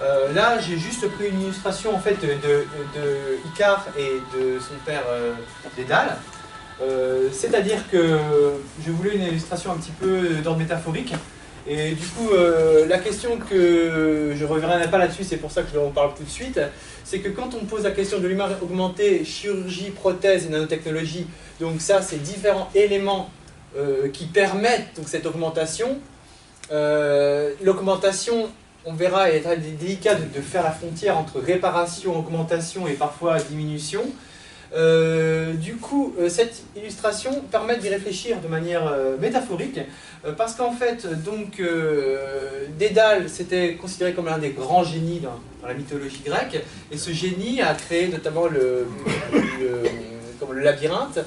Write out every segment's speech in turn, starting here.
Là, j'ai juste pris une illustration en fait de Icare et de son père Dédale. C'est-à-dire que je voulais une illustration un petit peu d'ordre métaphorique. Et du coup, la question que je ne reviendrai pas là-dessus, c'est pour ça que je en parle tout de suite, c'est que quand on pose la question de l'humain augmenté, chirurgie, prothèse et nanotechnologie, donc ça, c'est différents éléments qui permettent donc, cette augmentation. L'augmentation, on verra, est très délicat de faire la frontière entre réparation, augmentation et parfois diminution. Du coup, cette illustration permet d'y réfléchir de manière métaphorique, parce qu'en fait, donc, Dédale, c'était considéré comme l'un des grands génies dans la mythologie grecque, et ce génie a créé notamment le labyrinthe,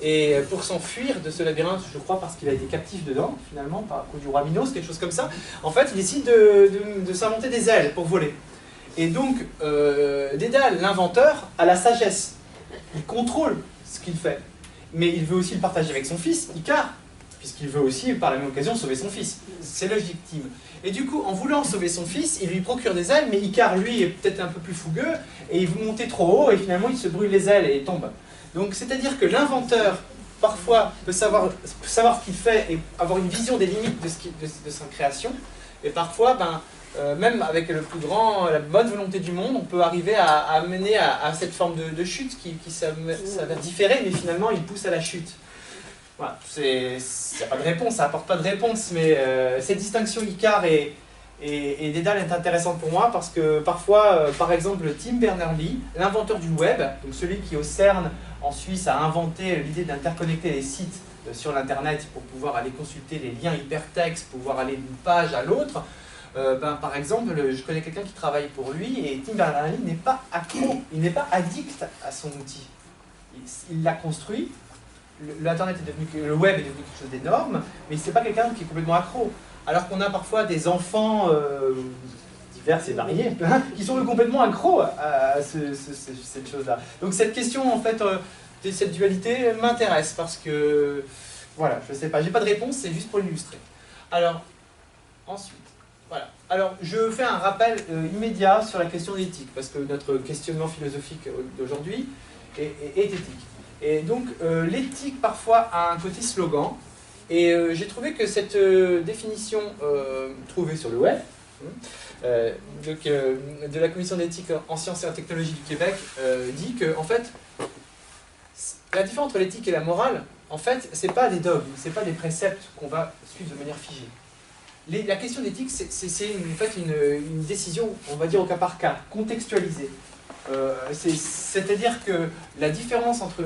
et pour s'enfuir de ce labyrinthe, je crois parce qu'il a été captif dedans, finalement, par cause du roi Minos, quelque chose comme ça, en fait, il décide de s'inventer des ailes pour voler. Et donc, Dédale, l'inventeur, a la sagesse. Il contrôle ce qu'il fait, mais il veut aussi le partager avec son fils, Icare, puisqu'il veut aussi, par la même occasion, sauver son fils. C'est légitime. Et du coup, en voulant sauver son fils, il lui procure des ailes, mais Icare, lui, est peut-être un peu plus fougueux, et il veut monter trop haut, et finalement, il se brûle les ailes et il tombe. Donc, c'est-à-dire que l'inventeur, parfois, peut savoir ce qu'il fait et avoir une vision des limites de sa création, et parfois, même avec la bonne volonté du monde, on peut arriver à amener à cette forme de chute qui s'avère différée, mais finalement il pousse à la chute. Voilà, il n'y a pas de réponse, ça n'apporte pas de réponse, mais cette distinction Icare et Dédale est intéressante pour moi parce que parfois, par exemple, Tim Berners-Lee, l'inventeur du web, donc celui qui au CERN en Suisse a inventé l'idée d'interconnecter les sites sur l'internet pour pouvoir aller consulter les liens hypertextes, pouvoir aller d'une page à l'autre. Par exemple, je connais quelqu'un qui travaille pour lui et Tim Berners-Lee n'est pas accro, il n'est pas addict à son outil. Il l'a construit, le web est devenu quelque chose d'énorme, mais c'est pas quelqu'un qui est complètement accro. Alors qu'on a parfois des enfants divers et variés qui sont complètement accros à cette chose-là. Donc cette question, en fait, de cette dualité m'intéresse parce que, voilà, je sais pas, j'ai pas de réponse, c'est juste pour l'illustrer. Alors, ensuite. Voilà. Alors, je fais un rappel immédiat sur la question d'éthique, parce que notre questionnement philosophique d'aujourd'hui est éthique. Et donc, l'éthique, parfois, a un côté slogan, et j'ai trouvé que cette définition trouvée sur le web, de la Commission d'éthique en sciences et en technologie du Québec, dit que, en fait, la différence entre l'éthique et la morale, en fait, c'est pas des dogmes, c'est pas des préceptes qu'on va suivre de manière figée. La question d'éthique, c'est en fait une décision, on va dire au cas par cas, contextualisée. C'est-à-dire que la différence entre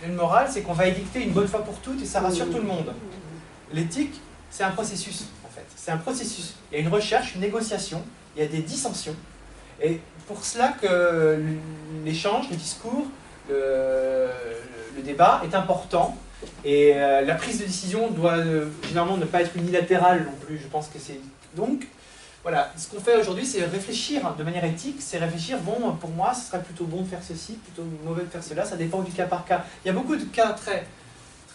une morale, c'est qu'on va édicter une bonne fois pour toutes et ça rassure tout le monde. L'éthique, c'est un processus, en fait. C'est un processus. Il y a une recherche, une négociation, il y a des dissensions. Et pour cela que l'échange, le discours, le débat est important. Et la prise de décision doit généralement ne pas être unilatérale non plus, je pense que c'est... Donc, voilà, ce qu'on fait aujourd'hui, c'est réfléchir de manière éthique, c'est réfléchir, bon, pour moi, ce serait plutôt bon de faire ceci, plutôt mauvais de faire cela, ça dépend du cas par cas. Il y a beaucoup de cas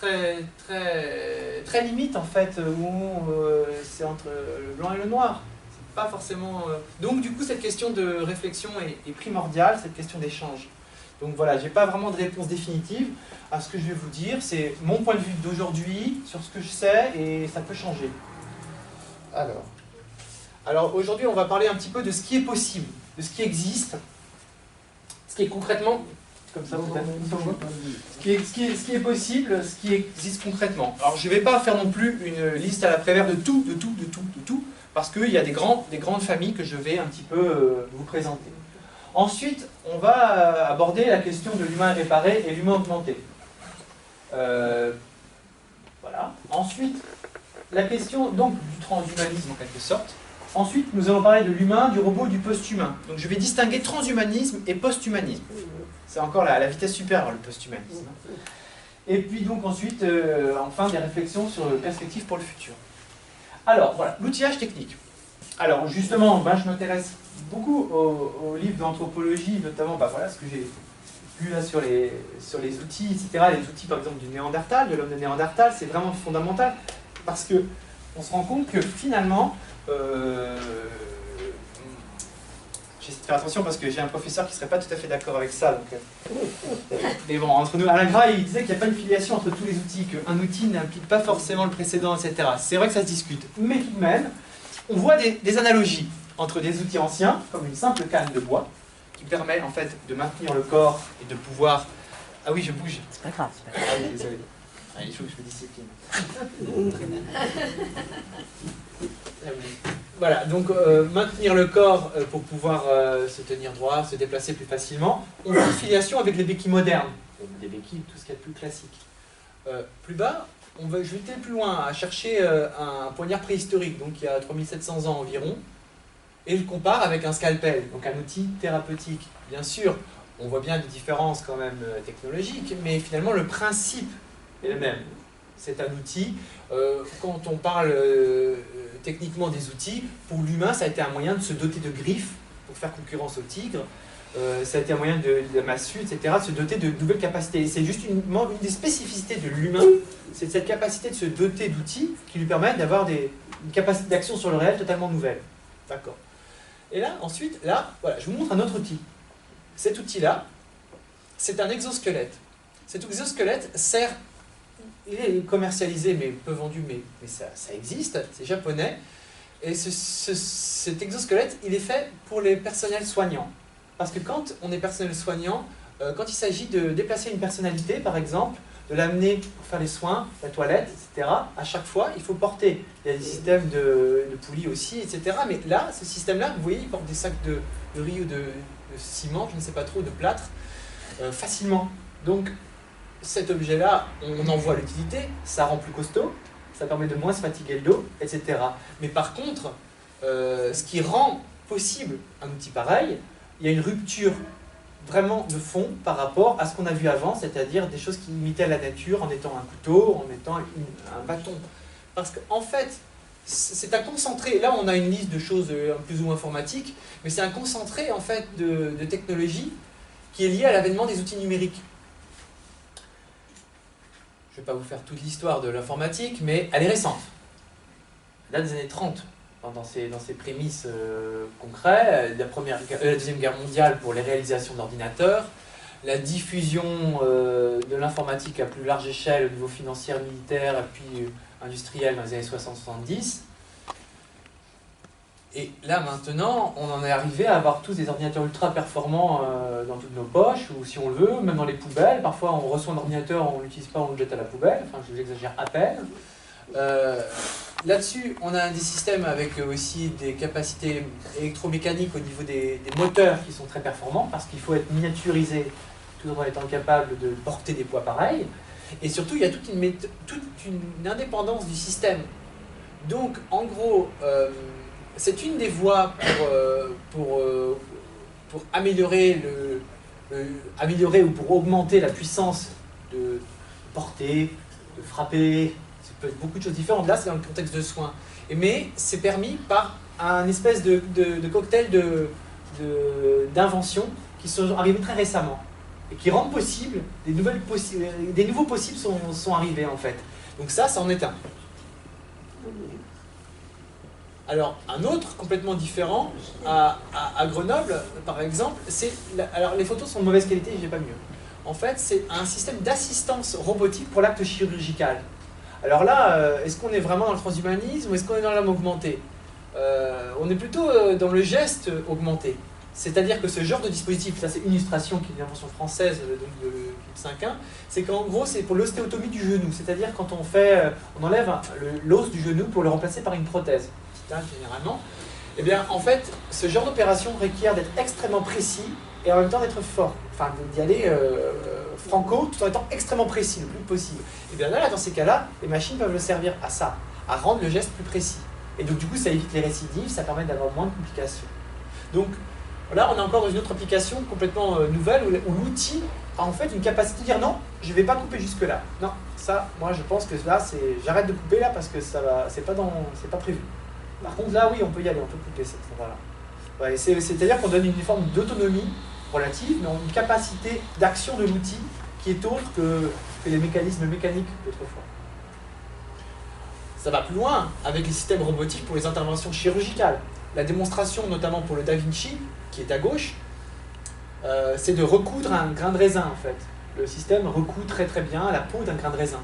très limites, en fait, où c'est entre le blanc et le noir. C'est pas forcément... Donc, du coup, cette question de réflexion est primordiale, cette question d'échange. Donc voilà, je n'ai pas vraiment de réponse définitive à ce que je vais vous dire. C'est mon point de vue d'aujourd'hui sur ce que je sais et ça peut changer. Alors aujourd'hui, on va parler un petit peu de ce qui est possible, de ce qui existe, ce qui est concrètement, comme ça peut-être, ce qui est possible, ce qui existe concrètement. Alors je ne vais pas faire non plus une liste à la Prévert de tout, parce qu'il y a des grandes familles que je vais un petit peu vous présenter. Ensuite, on va aborder la question de l'humain réparé et l'humain augmenté. Voilà. Ensuite, la question donc du transhumanisme en quelque sorte. Ensuite, nous allons parler de l'humain, du robot, du post-humain. Donc je vais distinguer transhumanisme et post-humanisme. C'est encore la vitesse supérieure, le post-humanisme. Et puis donc ensuite, enfin, des réflexions sur les perspectives pour le futur. Alors, voilà, l'outillage technique. Alors justement, je m'intéresse beaucoup aux livres d'anthropologie, notamment voilà, ce que j'ai lu là sur les outils, etc. Les outils par exemple du Néandertal, de l'homme de Néandertal, c'est vraiment fondamental parce qu'on se rend compte que finalement, faire attention parce que j'ai un professeur qui ne serait pas tout à fait d'accord avec ça. Donc, mais bon, entre nous, Alain Gras, il disait qu'il n'y a pas une filiation entre tous les outils, qu'un outil n'implique pas forcément le précédent, etc. C'est vrai que ça se discute. Mais tout de même, on voit des analogies entre des outils anciens, comme une simple canne de bois, qui permet en fait de maintenir le corps et de pouvoir... Ah oui, je bouge. C'est pas grave. Ah oui, désolé. Ah, il faut que je me discipline. Voilà, donc maintenir le corps pour pouvoir se tenir droit, se déplacer plus facilement. On voit une filiation avec les béquilles modernes, des béquilles, tout ce qu'il y a de plus classique. Plus bas, on va jeter plus loin, à chercher un poignard préhistorique, donc il y a 3700 ans environ, et je compare avec un scalpel, donc un outil thérapeutique. Bien sûr, on voit bien des différences quand même technologiques, mais finalement le principe est le même. C'est un outil. Quand on parle techniquement des outils, pour l'humain, ça a été un moyen de se doter de griffes pour faire concurrence au tigre. Ça a été un moyen de la massue, etc., de se doter de nouvelles capacités. C'est juste une des spécificités de l'humain, c'est cette capacité de se doter d'outils qui lui permettent d'avoir une capacité d'action sur le réel totalement nouvelle. D'accord. Et là, ensuite, là, voilà, je vous montre un autre outil. Cet outil-là, c'est un exosquelette. Cet exosquelette sert, il est commercialisé, mais peu vendu, mais ça existe, c'est japonais. Et cet exosquelette, il est fait pour les personnels soignants. Parce que quand on est personnel soignant, quand il s'agit de déplacer une personnalité, par exemple, de l'amener pour faire les soins, la toilette, etc., à chaque fois, il faut porter. Il y a des systèmes de poulies aussi, etc. Mais là, ce système-là, vous voyez, il porte des sacs de riz ou de ciment, je ne sais pas trop, de plâtre, facilement. Donc, cet objet-là, on en voit l'utilité, ça rend plus costaud, ça permet de moins se fatiguer le dos, etc. Mais par contre, ce qui rend possible un outil pareil, il y a une rupture vraiment de fond par rapport à ce qu'on a vu avant, c'est-à-dire des choses qui imitaient la nature en étant un couteau, en étant un bâton. Parce qu'en fait, c'est un concentré, là on a une liste de choses plus ou moins informatiques, mais c'est un concentré en fait de technologie qui est lié à l'avènement des outils numériques. Je ne vais pas vous faire toute l'histoire de l'informatique, mais elle est récente. Elle date des années 30. Dans ses prémices concrètes, la Deuxième Guerre mondiale pour les réalisations d'ordinateurs, la diffusion de l'informatique à plus large échelle au niveau financier, militaire et puis industriel dans les années 60-70. Et là maintenant, on en est arrivé à avoir tous des ordinateurs ultra performants dans toutes nos poches, ou si on le veut, même dans les poubelles. Parfois on reçoit un ordinateur, on ne l'utilise pas, on le jette à la poubelle, enfin je vous exagère à peine. Là-dessus, on a des systèmes avec aussi des capacités électromécaniques au niveau des moteurs qui sont très performants parce qu'il faut être miniaturisé tout en étant capable de porter des poids pareils. Et surtout, il y a toute une indépendance du système. Donc, en gros, c'est une des voies pour améliorer, améliorer ou pour augmenter la puissance de porter, de frapper. Ça peut être beaucoup de choses différentes. Là, c'est dans le contexte de soins. Mais c'est permis par un espèce de cocktail d'inventions qui sont arrivées très récemment et qui rendent possible, des nouveaux possibles sont arrivés en fait. Donc ça en est un. Alors, un autre complètement différent, à Grenoble, par exemple, alors les photos sont de mauvaise qualité, j'ai pas mieux. En fait, c'est un système d'assistance robotique pour l'acte chirurgical. Alors là, est-ce qu'on est vraiment dans le transhumanisme ou est-ce qu'on est dans l'homme augmenté? On est plutôt dans le geste augmenté. C'est-à-dire que ce genre de dispositif, ça c'est une illustration qui est une invention française donc de Philippe V, c'est qu'en gros c'est pour l'ostéotomie du genou, c'est-à-dire quand on enlève l'os du genou pour le remplacer par une prothèse, généralement, et bien en fait ce genre d'opération requiert d'être extrêmement précis et en même temps d'être fort, enfin d'y aller franco tout en étant extrêmement précis, le plus possible. Et bien là dans ces cas-là, les machines peuvent le servir à ça, à rendre le geste plus précis. Et donc du coup ça évite les récidives, ça permet d'avoir moins de complications. Donc là, on est encore dans une autre application complètement nouvelle où l'outil a en fait une capacité de dire non, je ne vais pas couper jusque-là. Non, ça, moi je pense que là, j'arrête de couper là parce que c'est pas prévu. Par contre, là, oui, on peut y aller, on peut couper cette endroit-là. Ouais, c'est-à-dire qu'on donne une forme d'autonomie relative, mais une capacité d'action de l'outil qui est autre que les mécanismes mécaniques d'autrefois. Ça va plus loin avec les systèmes robotiques pour les interventions chirurgicales. la démonstration, notamment pour le Da Vinci, qui est à gauche, c'est de recoudre un grain de raisin, en fait. Le système recoud très très bien la peau d'un grain de raisin.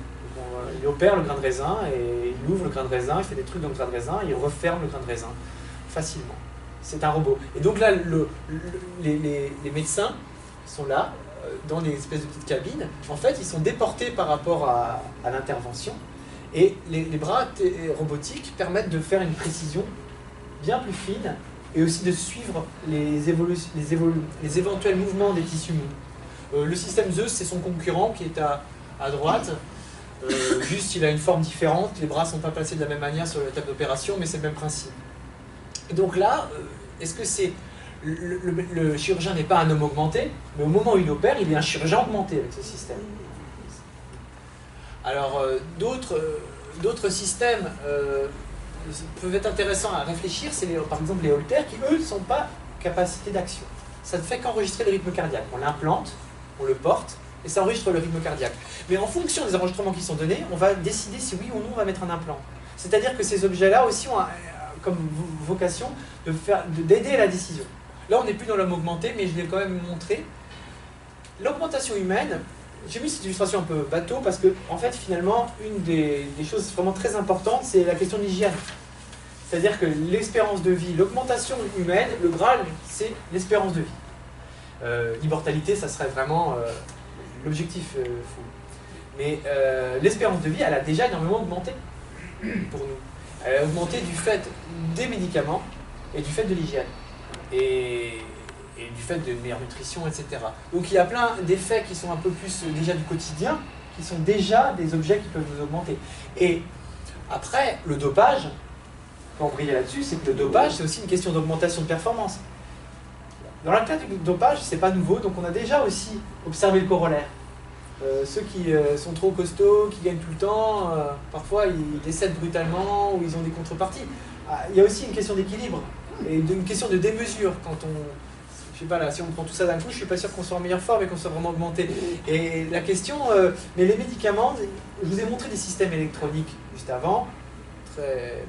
Il opère le grain de raisin, et il ouvre le grain de raisin, il fait des trucs dans le grain de raisin, et il referme le grain de raisin facilement. C'est un robot. Et donc là, les médecins sont là, dans des espèces de petites cabines. En fait, ils sont déportés par rapport à l'intervention. Et les bras robotiques permettent de faire une précision bien plus fine et aussi de suivre les éventuels mouvements des tissus mous. Le système Zeus, c'est son concurrent qui est à droite. Juste, il a une forme différente. Les bras ne sont pas placés de la même manière sur la table d'opération, mais c'est le même principe. Et donc là, est-ce que c'est... Le chirurgien n'est pas un homme augmenté, mais au moment où il opère, il est un chirurgien augmenté avec ce système. Alors, d'autres systèmes peuvent être intéressants à réfléchir, c'est par exemple les holters qui, eux, ne sont pas capacité d'action. Ça ne fait qu'enregistrer le rythme cardiaque. On l'implante, on le porte, et ça enregistre le rythme cardiaque. Mais en fonction des enregistrements qui sont donnés, on va décider si oui ou non on va mettre un implant. C'est-à-dire que ces objets-là aussi ont comme vocation d'aider à la décision. Là, on n'est plus dans l'homme augmenté, mais je l'ai quand même montré. L'augmentation humaine, j'ai mis cette illustration un peu bateau parce que, en fait, finalement, une des choses vraiment très importantes, c'est la question de l'hygiène. C'est-à-dire que l'espérance de vie, l'augmentation humaine, le Graal, c'est l'espérance de vie. L'immortalité, ça serait vraiment l'objectif fou. Mais l'espérance de vie, elle a déjà énormément augmenté pour nous. Elle a augmenté du fait des médicaments et du fait de l'hygiène. Et du fait de meilleure nutrition, etc. Donc il y a plein d'effets qui sont un peu plus déjà du quotidien, qui sont déjà des objets qui peuvent nous augmenter. Et après, le dopage, pour briller là-dessus, c'est que le dopage, c'est aussi une question d'augmentation de performance. Dans le cas du dopage, c'est pas nouveau, donc on a déjà aussi observé le corollaire. Ceux qui sont trop costauds, qui gagnent tout le temps, parfois ils décèdent brutalement ou ils ont des contreparties. Il y a aussi une question d'équilibre et une question de démesure quand on... Je sais pas là, si on prend tout ça d'un coup, je suis pas sûr qu'on soit en meilleure forme et qu'on soit vraiment augmenté. Et la question, mais les médicaments, je vous ai montré des systèmes électroniques juste avant,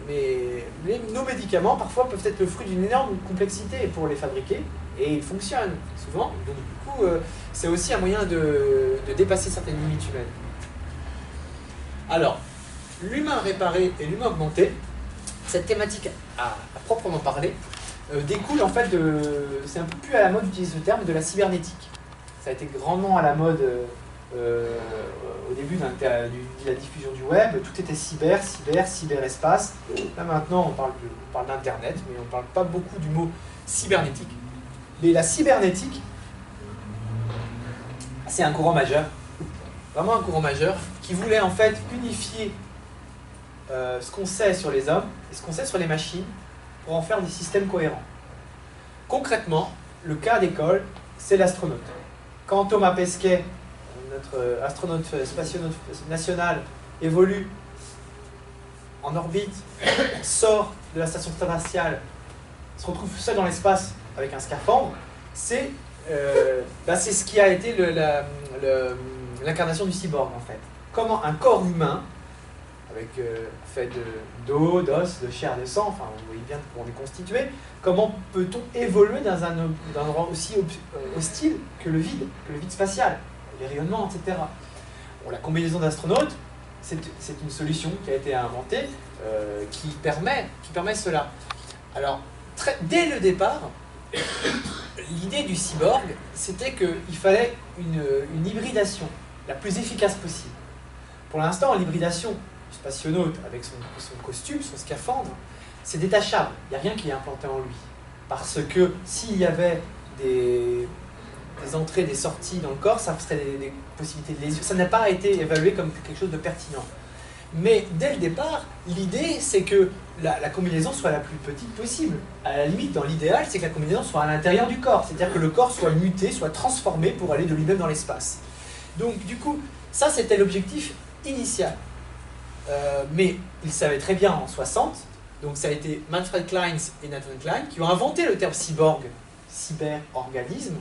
mais nos médicaments parfois peuvent être le fruit d'une énorme complexité pour les fabriquer, et ils fonctionnent souvent, donc du coup c'est aussi un moyen de dépasser certaines limites humaines. Alors, l'humain réparé et l'humain augmenté, cette thématique à proprement parler, découle en fait de... C'est un peu plus à la mode d'utiliser ce terme, de la cybernétique. Ça a été grandement à la mode au début de la diffusion du web. Tout était cyberespace. Là maintenant on parle d'internet, mais on ne parle pas beaucoup du mot cybernétique. Mais la cybernétique, c'est un courant majeur, vraiment un courant majeur, qui voulait en fait unifier ce qu'on sait sur les hommes et ce qu'on sait sur les machines, pour en faire des systèmes cohérents. Concrètement, le cas d'école, c'est l'astronaute. Quand Thomas Pesquet, notre astronaute spationaute national, évolue en orbite, sort de la station spatiale, se retrouve seul dans l'espace avec un scaphandre, c'est ce qui a été l'incarnation du cyborg en fait. Comment un corps humain, avec fait d'eau, d'os, de chair, de sang, enfin vous voyez bien comment on est constitué, comment peut-on évoluer dans un endroit aussi hostile que le vide spatial, les rayonnements, etc. Bon, la combinaison d'astronautes, c'est une solution qui a été inventée qui permet cela. Alors, dès le départ, l'idée du cyborg, c'était qu'il fallait une hybridation la plus efficace possible. Pour l'instant, l'hybridation du spationaute avec son costume, son scaphandre, c'est détachable. Il n'y a rien qui est implanté en lui. Parce que s'il y avait des entrées, des sorties dans le corps, ça serait des possibilités de lésion. Ça n'a pas été évalué comme quelque chose de pertinent. Mais dès le départ, l'idée, c'est que la combinaison soit la plus petite possible. À la limite, dans l'idéal, c'est que la combinaison soit à l'intérieur du corps. C'est-à-dire que le corps soit muté, soit transformé pour aller de lui-même dans l'espace. Donc, du coup, ça, c'était l'objectif initial. Mais ils savaient très bien en 60, donc ça a été Manfred Clynes et Nathan Klein qui ont inventé le terme cyborg, cyberorganisme,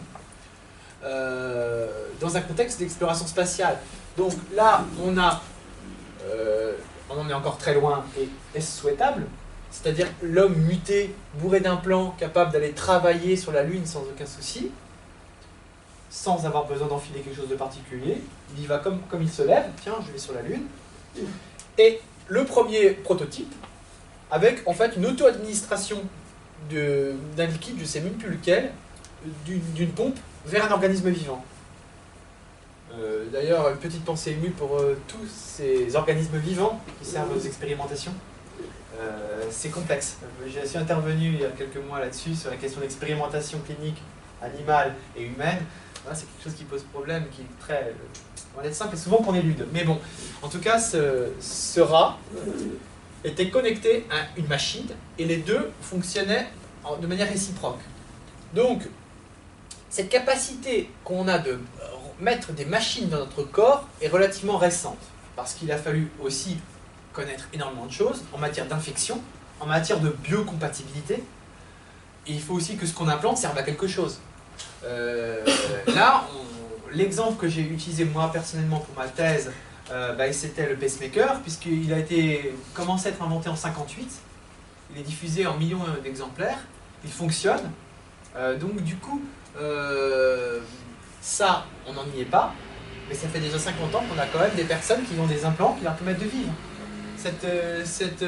dans un contexte d'exploration spatiale. Donc là, on en est encore très loin, et est-ce souhaitable? c'est-à-dire l'homme muté, bourré d'implants, capable d'aller travailler sur la Lune sans aucun souci, sans avoir besoin d'enfiler quelque chose de particulier. Il y va comme il se lève, tiens, je vais sur la Lune. Et le premier prototype, avec en fait une auto-administration d'un liquide, je ne sais même plus lequel, d'une pompe vers un organisme vivant. D'ailleurs, une petite pensée émue pour tous ces organismes vivants qui servent aux expérimentations. C'est complexe. Je suis intervenu il y a quelques mois là-dessus sur la question d'expérimentation clinique animale et humaine. Voilà, c'est quelque chose qui pose problème, qui est très loin d'être simple et souvent qu'on élude. Mais bon, en tout cas, ce rat était connecté à une machine et les deux fonctionnaient de manière réciproque. Donc, cette capacité qu'on a de mettre des machines dans notre corps est relativement récente, parce qu'il a fallu aussi connaître énormément de choses en matière d'infection, en matière de biocompatibilité, et il faut aussi que ce qu'on implante serve à quelque chose. Là, l'exemple que j'ai utilisé moi personnellement pour ma thèse, c'était le pacemaker, puisqu'il a été commencé à être inventé en 58, il est diffusé en millions d'exemplaires, il fonctionne, donc du coup, ça, on n'en y est pas, mais ça fait déjà 50 ans qu'on a quand même des personnes qui ont des implants qui leur permettent de vivre. Cette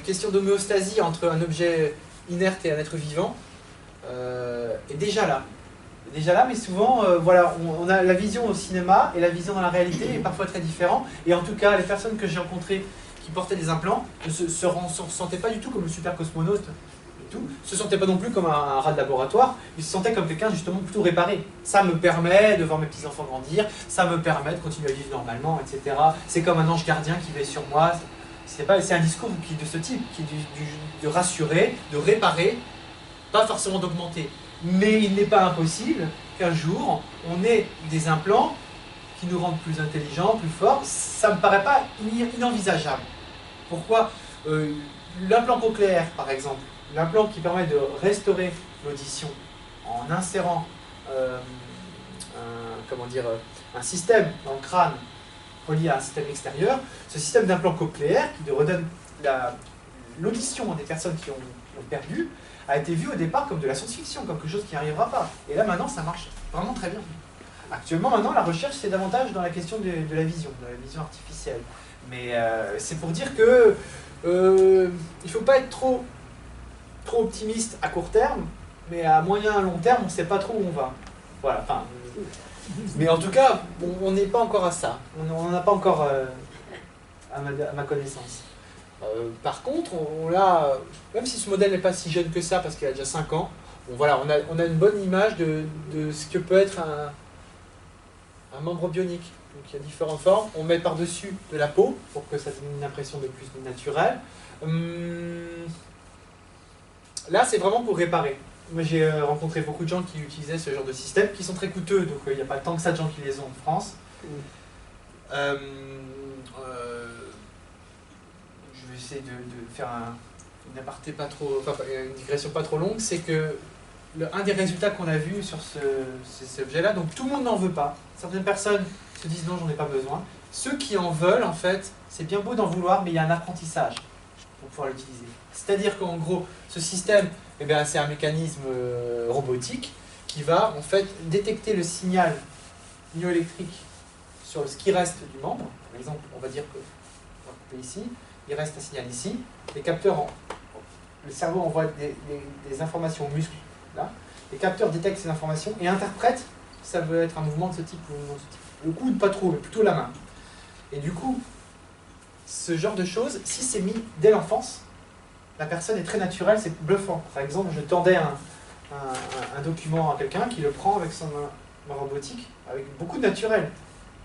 question d'homéostasie entre un objet inerte et un être vivant est déjà là. Mais souvent, voilà, on a la vision au cinéma et la vision dans la réalité est parfois très différente. Et en tout cas, les personnes que j'ai rencontrées qui portaient des implants ne se sentaient pas du tout comme le super cosmonaute. Se sentaient pas non plus comme un rat de laboratoire, ils se sentaient comme quelqu'un justement plutôt réparé. Ça me permet de voir mes petits-enfants grandir, ça me permet de continuer à vivre normalement, etc. C'est comme un ange gardien qui veille sur moi. C'est un discours de ce type, qui est de rassurer, de réparer, pas forcément d'augmenter. Mais il n'est pas impossible qu'un jour, on ait des implants qui nous rendent plus intelligents, plus forts. Ça me paraît pas inenvisageable. Pourquoi l'implant cochléaire, par exemple, l'implant qui permet de restaurer l'audition en insérant un système dans le crâne relié à un système extérieur, ce système d'implant cochléaire qui redonne l'audition des personnes qui l'ont perdu, a été vu au départ comme de la science-fiction, comme quelque chose qui n'arrivera pas. Et là maintenant ça marche vraiment très bien. Actuellement maintenant la recherche c'est davantage dans la question de la vision artificielle. Mais c'est pour dire que il ne faut pas être trop optimiste à court terme, mais à moyen et long terme, on ne sait pas trop où on va. Voilà, enfin... Mais en tout cas, on n'est pas encore à ça. On n'en a pas encore à ma connaissance. Par contre, même si ce modèle n'est pas si jeune que ça, parce qu'il a déjà 5 ans, voilà, on a une bonne image de ce que peut être un membre bionique. Donc il y a différentes formes. On met par-dessus de la peau, pour que ça donne une impression de plus naturelle. Là, c'est vraiment pour réparer. Moi, j'ai rencontré beaucoup de gens qui utilisaient ce genre de système, qui sont très coûteux, donc il n'y a pas tant que ça de gens qui les ont en France. Je vais essayer de faire une aparté pas trop, une digression pas trop longue. C'est que un des résultats qu'on a vu sur cet objet-là, donc tout le monde n'en veut pas. Certaines personnes se disent non, j'en ai pas besoin. Ceux qui en veulent, en fait, c'est bien beau d'en vouloir, mais il y a un apprentissage pour pouvoir l'utiliser. C'est-à-dire qu'en gros, ce système, c'est un mécanisme robotique qui va en fait détecter le signal myoélectrique sur ce qui reste du membre. Par exemple, on va dire que, on va couper ici, il reste un signal ici. Les capteurs, le cerveau envoie des informations aux muscles, là. Les capteurs détectent ces informations et interprètent si ça veut être un mouvement de ce type ou un mouvement de ce type. Le coude, pas trop, mais plutôt la main. Et du coup, ce genre de choses, si c'est mis dès l'enfance, la personne est très naturelle, c'est bluffant. Par exemple, je tendais un document à quelqu'un qui le prend avec son main robotique, avec beaucoup de naturel.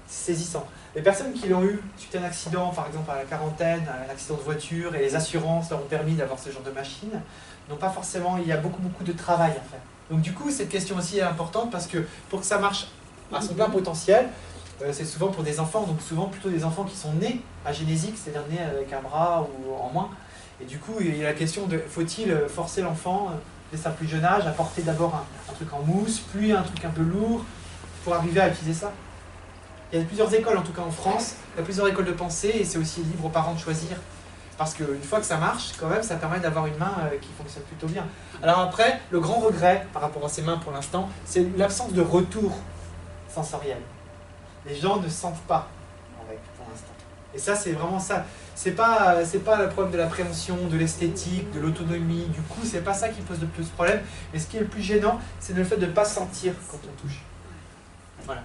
C'est saisissant. Les personnes qui l'ont eu suite à un accident, par exemple à la quarantaine, un accident de voiture, et les assurances leur ont permis d'avoir ce genre de machine, n'ont pas forcément, il y a beaucoup de travail à faire. Donc du coup, cette question aussi est importante parce que pour que ça marche à son plein potentiel, c'est souvent pour des enfants, donc souvent plutôt des enfants qui sont nés agénésiques, c'est-à-dire nés avec un bras ou en moins. Et du coup, il y a la question de faut-il forcer l'enfant dès sa plus jeune âge à porter d'abord un truc en mousse, puis un truc un peu lourd, pour arriver à utiliser ça. Il y a plusieurs écoles, en tout cas en France, il y a plusieurs écoles de pensée, et c'est aussi libre aux parents de choisir. Parce qu'une fois que ça marche, quand même, ça permet d'avoir une main qui fonctionne plutôt bien. Alors après, le grand regret par rapport à ces mains pour l'instant, c'est l'absence de retour sensoriel. Les gens ne sentent pas avec pour l'instant. Et ça, c'est vraiment ça. C'est pas le problème de la préhension, de l'esthétique, de l'autonomie, du coup, c'est pas ça qui pose le plus de problème. Mais ce qui est le plus gênant, c'est le fait de ne pas sentir quand on touche. Voilà.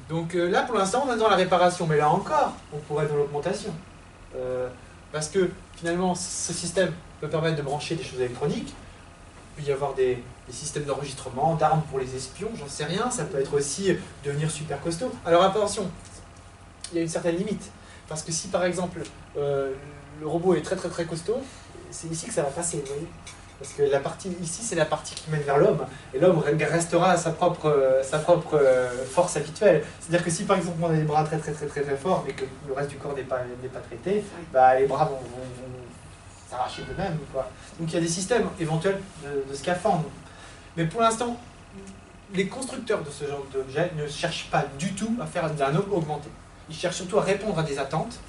Donc là, pour l'instant, on est dans la réparation, mais là encore, on pourrait être dans l'augmentation. Parce que finalement, ce système peut permettre de brancher des choses électroniques. Il peut y avoir des systèmes d'enregistrement, d'armes pour les espions, j'en sais rien. Ça peut être aussi devenir super costaud. Alors attention, il y a une certaine limite. Parce que si par exemple, le robot est très très très costaud, c'est ici que ça va passer, vous voyez. Parce que la partie ici, c'est la partie qui mène vers l'homme, et l'homme restera à sa propre force habituelle. C'est-à-dire que si par exemple on a des bras très très très très très forts, mais que le reste du corps n'est pas traité, bah, les bras vont s'arracher d'eux-mêmes, quoi. Donc il y a des systèmes éventuels de scaphandres. Mais pour l'instant, les constructeurs de ce genre d'objets ne cherchent pas du tout à faire d'un homme augmenté. Ils cherchent surtout à répondre à des attentes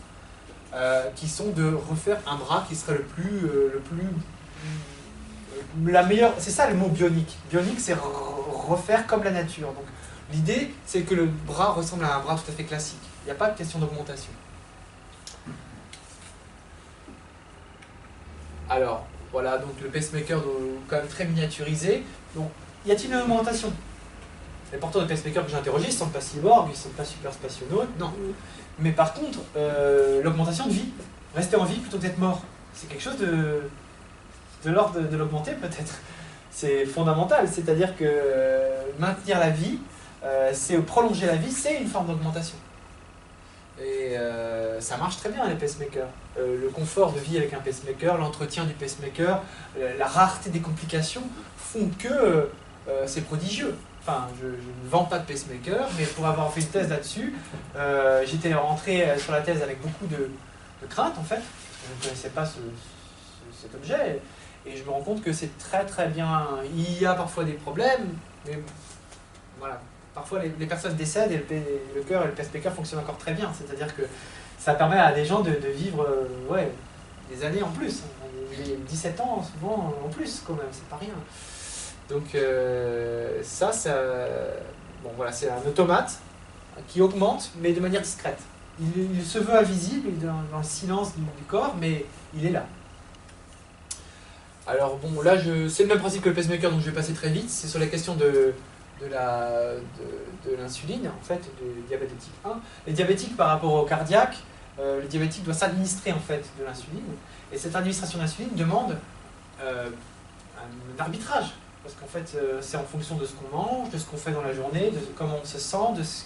qui sont de refaire un bras qui serait la meilleure, c'est ça le mot bionique. Bionique, c'est refaire comme la nature. Donc l'idée, c'est que le bras ressemble à un bras tout à fait classique. Il n'y a pas de question d'augmentation. Alors, voilà, donc le pacemaker, quand même très miniaturisé. Donc, y a-t-il une augmentation? Les porteurs de pacemaker que j'ai interrogés, ils ne sont pas cyborgs, ils ne sont pas super spationautes, non. Mais par contre, l'augmentation de vie, rester en vie plutôt que d'être mort, c'est quelque chose de l'ordre de l'augmenter peut-être. C'est fondamental, c'est-à-dire que maintenir la vie, c'est prolonger la vie, c'est une forme d'augmentation. Et ça marche très bien les pacemakers. Le confort de vie avec un pacemaker, l'entretien du pacemaker, la rareté des complications font que c'est prodigieux. Enfin, je ne vends pas de pacemaker, mais pour avoir fait une thèse là-dessus, j'étais rentré sur la thèse avec beaucoup de crainte en fait. Je ne connaissais pas cet objet. Et je me rends compte que c'est très très bien. Il y a parfois des problèmes, mais voilà. Parfois les personnes décèdent et le cœur et le pacemaker fonctionnent encore très bien. C'est-à-dire que ça permet à des gens de vivre ouais, des années en plus. 17 ans souvent en plus quand même, c'est pas rien. Donc ça bon, voilà, c'est un automate qui augmente mais de manière discrète. Il se veut invisible, il est dans le silence du corps, mais il est là. Alors bon, là, c'est le même principe que le pacemaker, donc je vais passer très vite. C'est sur la question de l'insuline, en fait, du diabète de type 1. Les diabétiques, par rapport au cardiaque, le diabétique doit s'administrer, en fait, de l'insuline. Et cette administration d'insuline demande un arbitrage. Parce qu'en fait, c'est en fonction de ce qu'on mange, de ce qu'on fait dans la journée, de comment on se sent, de ce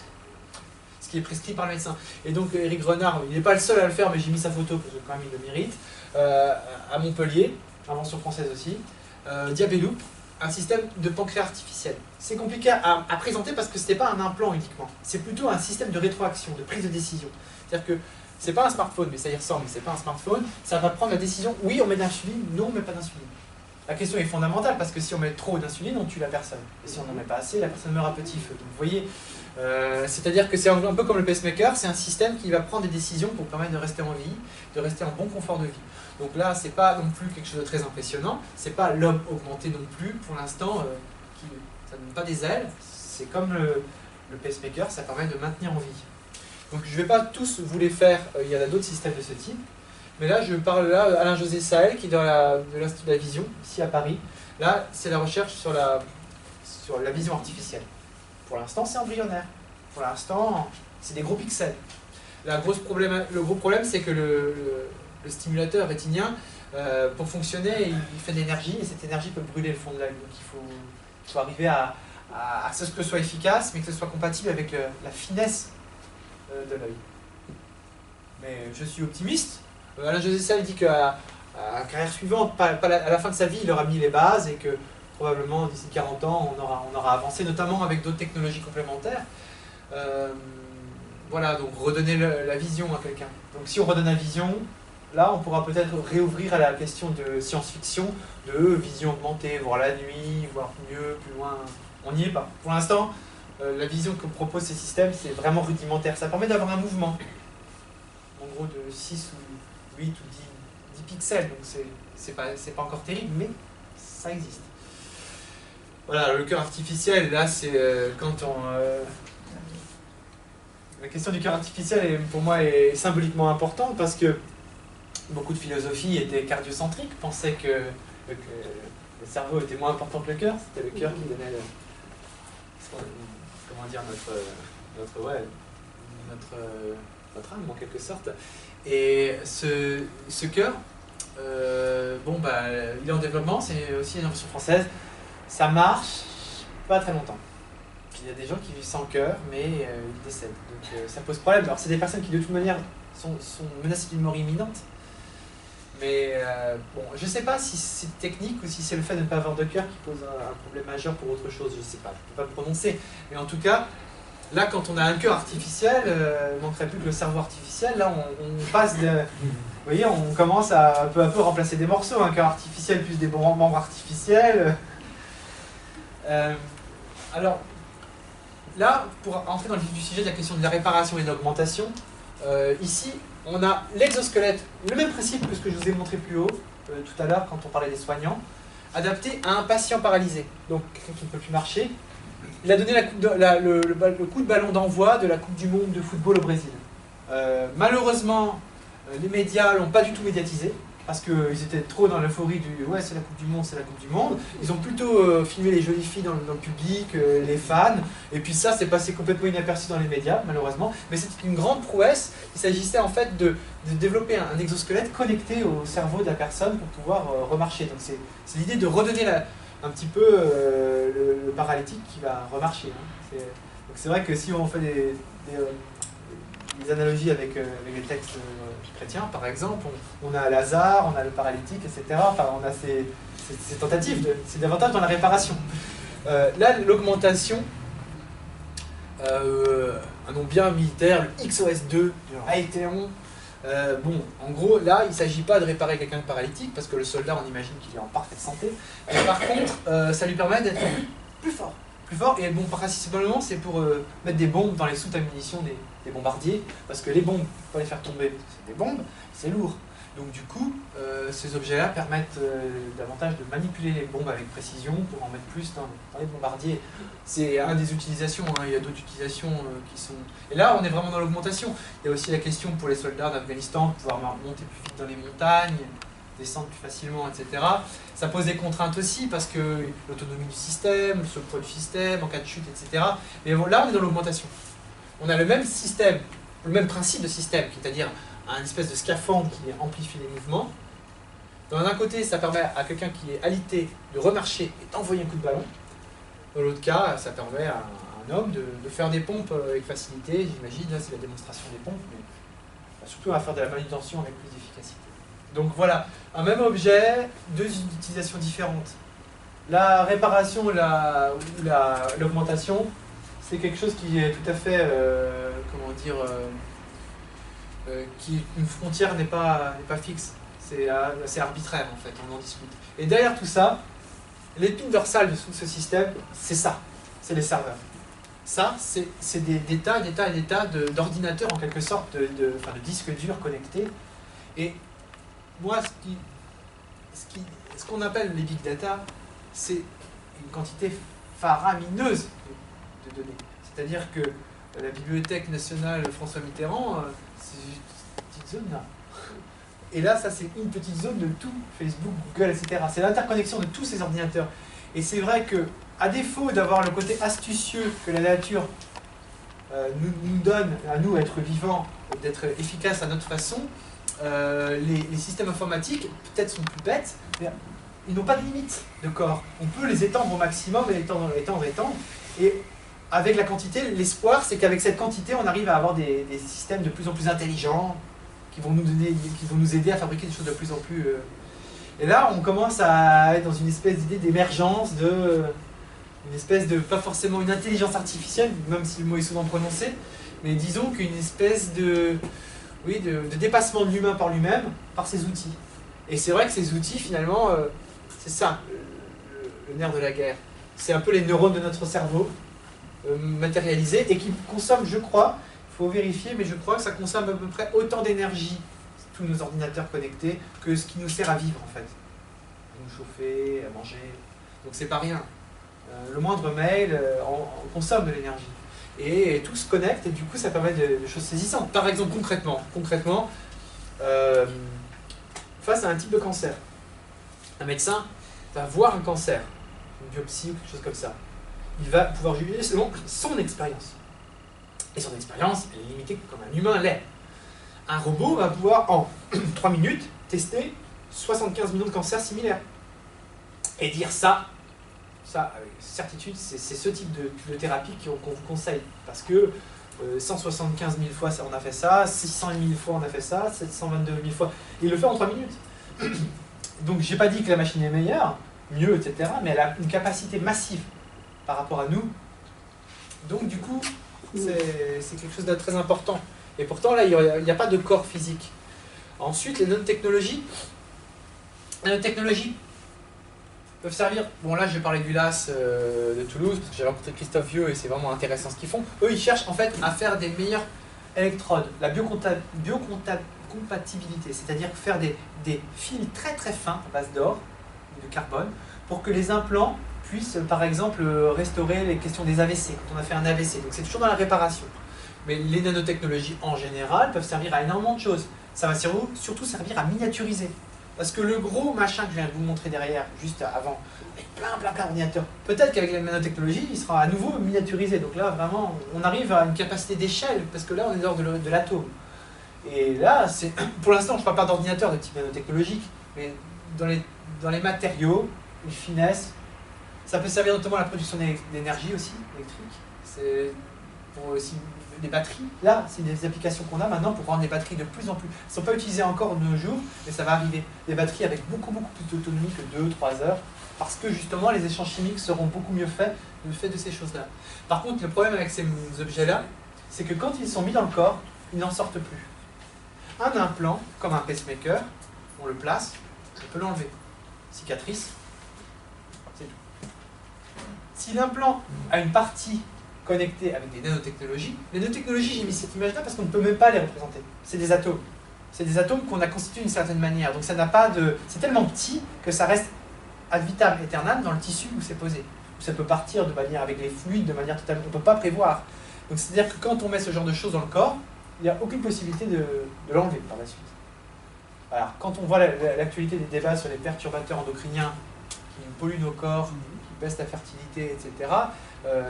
qui est prescrit par le médecin. Et donc, Éric Renard, il n'est pas le seul à le faire, mais j'ai mis sa photo, parce que quand même, il le mérite, à Montpellier, invention française aussi, Diabeloop, un système de pancréas artificiel. C'est compliqué à présenter parce que ce n'est pas un implant uniquement, c'est plutôt un système de rétroaction, de prise de décision. C'est-à-dire que ce n'est pas un smartphone, mais ça y ressemble, mais ce n'est pas un smartphone, ça va prendre la décision, oui on met d'insuline, non on ne met pas d'insuline. La question est fondamentale parce que si on met trop d'insuline, on tue la personne. Et si on n'en met pas assez, la personne meurt à petit feu. Donc vous voyez, c'est-à-dire que c'est un peu comme le pacemaker, c'est un système qui va prendre des décisions pour permettre de rester en vie, de rester en bon confort de vie. Donc là, c'est pas non plus quelque chose de très impressionnant, c'est pas l'homme augmenté non plus, pour l'instant, ça ne donne pas des ailes, c'est comme le pacemaker, ça permet de maintenir en vie. Donc je ne vais pas tous vous les faire, il y en a d'autres systèmes de ce type, mais là je parle là Alain-José Sahel qui est dans de l'Institut de la Vision, ici à Paris. Là, c'est la recherche sur la vision artificielle. Pour l'instant, c'est embryonnaire. Pour l'instant, c'est des gros pixels. Le gros problème, c'est que le stimulateur rétinien, pour fonctionner, il fait de l'énergie, et cette énergie peut brûler le fond de l'œil. Donc il faut arriver à ce que ce soit efficace, mais que ce soit compatible avec la finesse de l'œil. Mais je suis optimiste. Alain-José Sahel dit qu'à la carrière suivante, à la fin de sa vie, il aura mis les bases, et que probablement d'ici 40 ans, on aura avancé, notamment avec d'autres technologies complémentaires. Voilà, donc redonner la vision à quelqu'un. Donc si on redonne la vision, là on pourra peut-être réouvrir à la question de science-fiction, de vision augmentée, voir la nuit, voir mieux, plus loin. On n'y est pas. Pour l'instant, la vision que proposent ces systèmes, c'est vraiment rudimentaire. Ça permet d'avoir un mouvement, en gros de 6 ou 8 ou 10 pixels, donc c'est pas encore terrible, mais ça existe. Voilà, le cœur artificiel, là, c'est quand on... La question du cœur artificiel, pour moi, est symboliquement importante parce que beaucoup de philosophies étaient cardiocentriques, pensaient que le cerveau était moins important que le cœur, c'était le cœur qui donnait comment dire, notre âme en quelque sorte. Et ce cœur, bon, bah, il est en développement, c'est aussi une invention française, ça marche pas très longtemps. Il y a des gens qui vivent sans cœur, mais ils décèdent. Donc ça pose problème. Alors c'est des personnes qui de toute manière sont menacées d'une mort imminente. Mais bon, je ne sais pas si c'est technique ou si c'est le fait de ne pas avoir de cœur qui pose un problème majeur pour autre chose. Je ne sais pas, je ne peux pas me prononcer. Mais en tout cas, là quand on a un cœur artificiel, il ne manquerait plus que le cerveau artificiel. Là on passe de... Vous voyez, on commence à peu remplacer des morceaux. Un cœur artificiel plus des bons membres artificiels. Alors... Là, pour entrer dans le vif du sujet de la question de la réparation et de l'augmentation, ici, on a l'exosquelette, le même principe que ce que je vous ai montré plus haut, tout à l'heure, quand on parlait des soignants, adapté à un patient paralysé, donc quelqu'un qui ne peut plus marcher. Il a donné le coup de ballon d'envoi de la Coupe du Monde de football au Brésil. Malheureusement, les médias l'ont pas du tout médiatisé, parce qu'ils étaient trop dans l'euphorie du « ouais, c'est la Coupe du Monde, c'est la Coupe du Monde ». Ils ont plutôt filmé les jolies filles dans le public, les fans, et puis ça, c'est passé complètement inaperçu dans les médias, malheureusement. Mais c'était une grande prouesse. Il s'agissait en fait de développer un exosquelette connecté au cerveau de la personne pour pouvoir remarcher. Donc c'est l'idée de redonner un petit peu le paralytique qui va remarcher. Hein. Donc c'est vrai que si on fait des analogies avec les textes chrétiens, par exemple, on a Lazare, on a le paralytique, etc. Enfin, on a ces tentatives, c'est davantage dans la réparation. Là, l'augmentation, un nom bien militaire, le XOS2, du Raytheon. Bon, en gros, là, il ne s'agit pas de réparer quelqu'un de paralytique, parce que le soldat, on imagine qu'il est en parfaite santé. Mais par contre, ça lui permet d'être plus fort. Et bon, principalement, c'est pour mettre des bombes dans les soutes à munitions des bombardiers, parce que les bombes, pour les faire tomber, c'est des bombes, c'est lourd. Donc du coup, ces objets-là permettent davantage de manipuler les bombes avec précision pour en mettre plus dans les bombardiers. C'est une des utilisations, hein. Il y a d'autres utilisations qui sont... Et là, on est vraiment dans l'augmentation. Il y a aussi la question pour les soldats d'Afghanistan de pouvoir monter plus vite dans les montagnes, descendre plus facilement, etc. Ça pose des contraintes aussi, parce que l'autonomie du système, le surpoids du système, en cas de chute, etc. Mais bon, là, on est dans l'augmentation. On a le même système, le même principe de système, c'est-à-dire un espèce de scaphandre qui amplifie les mouvements. D'un côté, ça permet à quelqu'un qui est alité de remarcher et d'envoyer un coup de ballon. Dans l'autre cas, ça permet à un homme de faire des pompes avec facilité, j'imagine. Là, c'est la démonstration des pompes, mais surtout à faire de la manutention avec plus d'efficacité. Donc voilà, un même objet, deux utilisations différentes. La réparation ou l'augmentation, c'est quelque chose qui est tout à fait, comment dire, une frontière n'est pas fixe, c'est arbitraire en fait, on en discute. Et derrière tout ça, l'épine dorsale de tout ce système, c'est ça, c'est les serveurs. Ça, c'est des tas d'ordinateurs en quelque sorte, de disques durs connectés. Et moi, ce qu'on appelle les big data, c'est une quantité faramineuse de données. C'est-à-dire que la Bibliothèque nationale François Mitterrand, c'est une petite zone là. Et là, ça c'est une petite zone de tout, Facebook, Google, etc. C'est l'interconnexion de tous ces ordinateurs. Et c'est vrai que, à défaut d'avoir le côté astucieux que la nature nous donne, à nous, être vivants, d'être efficaces à notre façon, les systèmes informatiques, peut-être sont plus bêtes, mais ils n'ont pas de limite de corps. On peut les étendre au maximum, et étendre. Et avec la quantité, l'espoir, c'est qu'avec cette quantité, on arrive à avoir des systèmes de plus en plus intelligents, qui vont nous aider à fabriquer des choses de plus en plus... Et là, on commence à être dans une espèce d'idée d'émergence, une espèce de, pas forcément une intelligence artificielle, même si le mot est souvent prononcé, mais disons qu'une espèce de dépassement de l'humain par lui-même, par ses outils. Et c'est vrai que ces outils, finalement, c'est ça, le nerf de la guerre. C'est un peu les neurones de notre cerveau, matérialisés, et qui consomment, je crois, il faut vérifier, mais je crois que ça consomme à peu près autant d'énergie, tous nos ordinateurs connectés que ce qui nous sert à vivre en fait. À nous chauffer, à manger. Donc c'est pas rien. Le moindre mail, on consomme de l'énergie. Et tout se connecte et du coup ça permet de choses saisissantes. Par exemple concrètement face à un type de cancer, un médecin va voir un cancer, une biopsie ou quelque chose comme ça. Il va pouvoir juger selon son expérience. Et son expérience, elle est limitée comme un humain l'est. Un robot va pouvoir, en 3 minutes, tester 75 millions de cancers similaires. Et dire ça avec certitude, c'est ce type de thérapie qu'on vous conseille. Parce que 175 000 fois on a fait ça, 600 000 fois on a fait ça, 722 000 fois. Il le fait en 3 minutes. Donc j'ai pas dit que la machine est meilleure, mieux, etc. Mais elle a une capacité massive par rapport à nous. Donc du coup, c'est quelque chose de très important. Et pourtant là, il n'y a pas de corps physique. Ensuite, les nanotechnologies. Les nanotechnologies peuvent servir. Bon là, je vais parler du LAS de Toulouse, parce que j'ai rencontré Christophe Vieux et c'est vraiment intéressant ce qu'ils font. Eux, ils cherchent en fait à faire des meilleures électrodes, la biocompatibilité, c'est-à-dire faire des fils très très fins à base d'or, de carbone, pour que les implants puissent par exemple restaurer les questions des AVC, quand on a fait un AVC. Donc c'est toujours dans la réparation. Mais les nanotechnologies en général peuvent servir à énormément de choses. Ça va surtout servir à miniaturiser. Parce que le gros machin que je viens de vous montrer derrière, juste avant, avec plein d'ordinateurs, peut-être qu'avec la nanotechnologie, il sera à nouveau miniaturisé. Donc là, vraiment, on arrive à une capacité d'échelle, parce que là, on est hors de l'atome. Et là, pour l'instant, je ne parle pas d'ordinateur de type nanotechnologique, mais dans les matériaux, les finesses, ça peut servir notamment à la production d'énergie aussi, électrique. C'est pour aussi des batteries. Là, c'est des applications qu'on a maintenant pour rendre les batteries de plus en plus. Elles ne sont pas utilisées encore de nos jours, mais ça va arriver. Des batteries avec beaucoup plus d'autonomie que 2-3 heures, parce que justement, les échanges chimiques seront beaucoup mieux faits du fait de ces choses-là. Par contre, le problème avec ces objets-là, c'est que quand ils sont mis dans le corps, ils n'en sortent plus. Un implant, comme un pacemaker, on le place, on peut l'enlever. Cicatrice, c'est tout. Si l'implant a une partie connectés avec des nanotechnologies. Les nanotechnologies, j'ai mis cette image-là parce qu'on ne peut même pas les représenter. C'est des atomes. C'est des atomes qu'on a constitués d'une certaine manière. Donc ça n'a pas de... C'est tellement petit que ça reste ad vitam aeternam dans le tissu où c'est posé. Ça peut partir de manière avec les fluides, de manière totalement... On ne peut pas prévoir. Donc c'est-à-dire que quand on met ce genre de choses dans le corps, il n'y a aucune possibilité de l'enlever par la suite. Alors, quand on voit l'actualité des débats sur les perturbateurs endocriniens qui polluent nos corps, qui baissent la fertilité, etc.,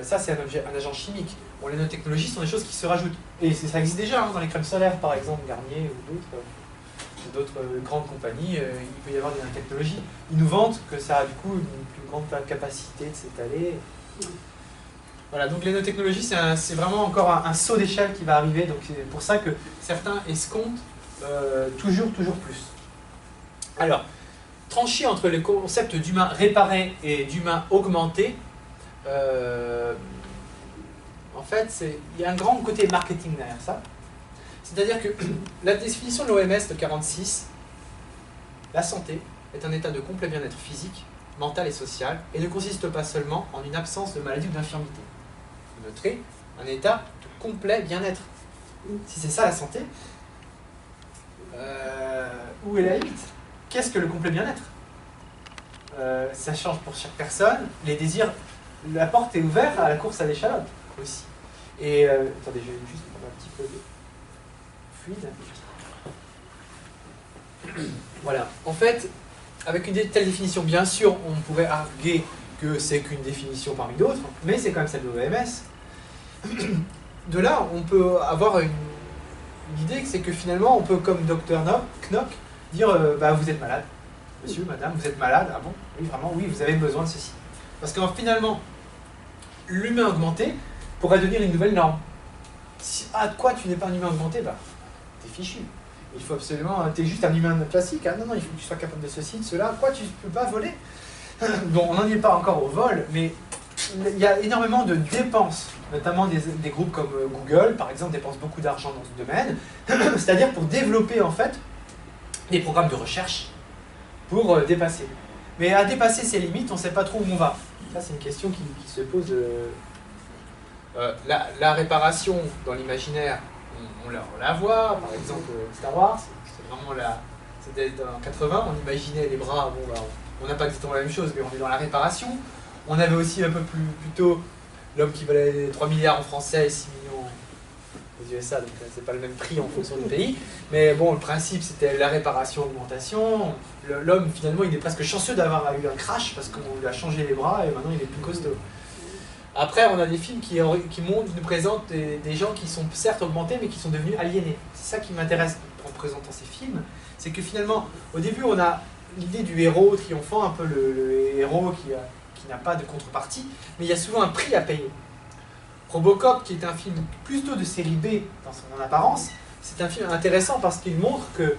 ça, c'est un agent chimique. Bon, les nanotechnologies sont des choses qui se rajoutent. Et ça existe déjà dans les crèmes solaires, par exemple, Garnier ou d'autres grandes compagnies. Il peut y avoir des nanotechnologies. Ils nous vantent que ça a du coup une plus grande capacité de s'étaler. Voilà, donc les nanotechnologies, c'est vraiment encore un saut d'échelle qui va arriver. Donc c'est pour ça que certains escomptent toujours plus. Alors, trancher entre les concepts d'humain réparé et d'humain augmenté, en fait, il y a un grand côté marketing derrière ça. C'est-à-dire que la définition de l'OMS de 1946, la santé est un état de complet bien-être physique, mental et social, et ne consiste pas seulement en une absence de maladie ou d'infirmité. Vous noterez un état de complet bien-être. Si c'est ça la santé, où est la limite? Qu'est-ce que le complet bien-être? Ça change pour chaque personne. Les désirs, la porte est ouverte à la course à l'échalote aussi. Et attendez, je vais juste prendre un petit peu de fluide. Voilà. En fait, avec une telle définition, bien sûr, on pourrait arguer que c'est qu'une définition parmi d'autres, mais c'est quand même celle de l'OMS. De là, on peut avoir une idée, c'est que finalement, on peut, comme Dr Knock, dire bah, vous êtes malade. Monsieur, madame, vous êtes malade. Ah bon? Oui, vraiment, oui, vous avez besoin de ceci. Parce que finalement, l'humain augmenté pourrait devenir une nouvelle norme. Quoi, tu n'es pas un humain augmenté? Bah, t'es fichu. Il faut absolument... T'es juste un humain classique. Ah, non, il faut que tu sois capable de ceci, de cela. Quoi, tu ne peux pas voler? Bon, on n'en est pas encore au vol, mais il y a énormément de dépenses, notamment des groupes comme Google, par exemple, dépensent beaucoup d'argent dans ce domaine, c'est-à-dire pour développer, en fait, des programmes de recherche pour dépasser. Mais à dépasser ces limites, on ne sait pas trop où on va. Ça, c'est une question qui se pose. La réparation dans l'imaginaire, on la voit, par exemple Star Wars, c'est vraiment la... C'était dans 80, on imaginait les bras, bon, bah, on n'a pas exactement la même chose, mais on est dans la réparation. On avait aussi un peu plus tôt l'homme qui valait 3 milliards en français et 6 millions aux USA, donc c'est pas le même prix en fonction du pays. Mais bon, le principe c'était la réparation, l'augmentation. L'homme finalement il est presque chanceux d'avoir eu un crash parce qu'on lui a changé les bras et maintenant il est plus costaud. Après, on a des films qui nous présentent des gens qui sont certes augmentés mais qui sont devenus aliénés. C'est ça qui m'intéresse en présentant ces films. C'est que finalement, au début, on a l'idée du héros triomphant, un peu le héros qui n'a pas de contrepartie, mais il y a souvent un prix à payer. Robocop, qui est un film plutôt de série B dans son apparence, c'est un film intéressant parce qu'il montre que,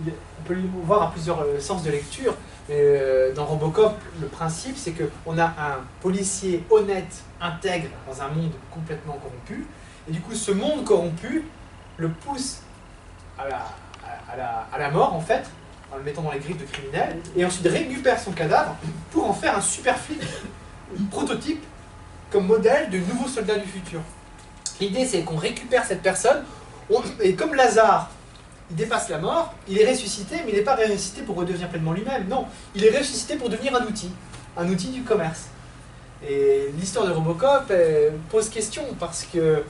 on peut le voir à plusieurs sens de lecture, mais dans Robocop, le principe c'est qu'on a un policier honnête, intègre, dans un monde complètement corrompu, et du coup ce monde corrompu le pousse à la mort en fait, en le mettant dans les griffes de criminels, et ensuite récupère son cadavre pour en faire un super flic, prototype, comme modèle de nouveaux soldats du futur. L'idée c'est qu'on récupère cette personne, et comme Lazare, il dépasse la mort, il est ressuscité, mais il n'est pas ressuscité pour redevenir pleinement lui-même, non, il est ressuscité pour devenir un outil du commerce. Et l'histoire de Robocop pose question, parce que,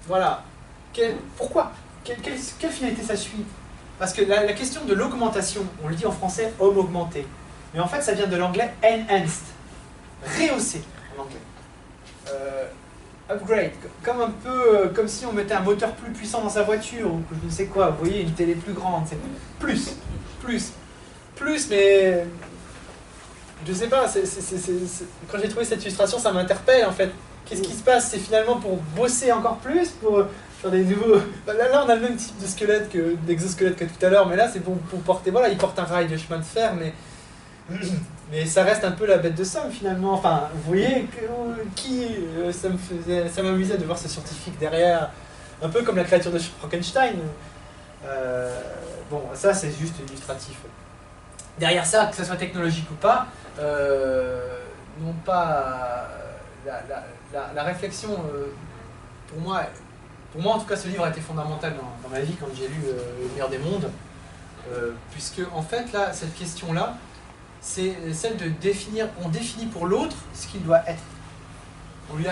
voilà, pourquoi? Quelle finalité ça suit? Parce que la question de l'augmentation, on le dit en français, homme augmenté. Mais en fait, ça vient de l'anglais enhanced, rehaussé en anglais. Upgrade, comme un peu comme si on mettait un moteur plus puissant dans sa voiture, ou je ne sais quoi, vous voyez, une télé plus grande, c'est plus, mais je sais pas, quand j'ai trouvé cette illustration, ça m'interpelle en fait. Qu'est-ce qui se passe? C'est finalement pour bosser encore plus, pour faire des nouveaux... Là, on a le même type de squelette que d'exosquelette que tout à l'heure, mais là, c'est pour porter... Voilà, il porte un rail de chemin de fer, mais ça reste un peu la bête de somme, finalement. Enfin, vous voyez, ça m'amusait de voir ce scientifique derrière, un peu comme la créature de Frankenstein. Bon, ça, c'est juste illustratif. Derrière ça, que ce soit technologique ou pas, non pas... La réflexion, pour moi, en tout cas, ce livre a été fondamental dans ma vie quand j'ai lu Le meilleur des mondes, puisque, en fait, là, cette question-là, c'est celle de définir, on définit pour l'autre ce qu'il doit être. On lui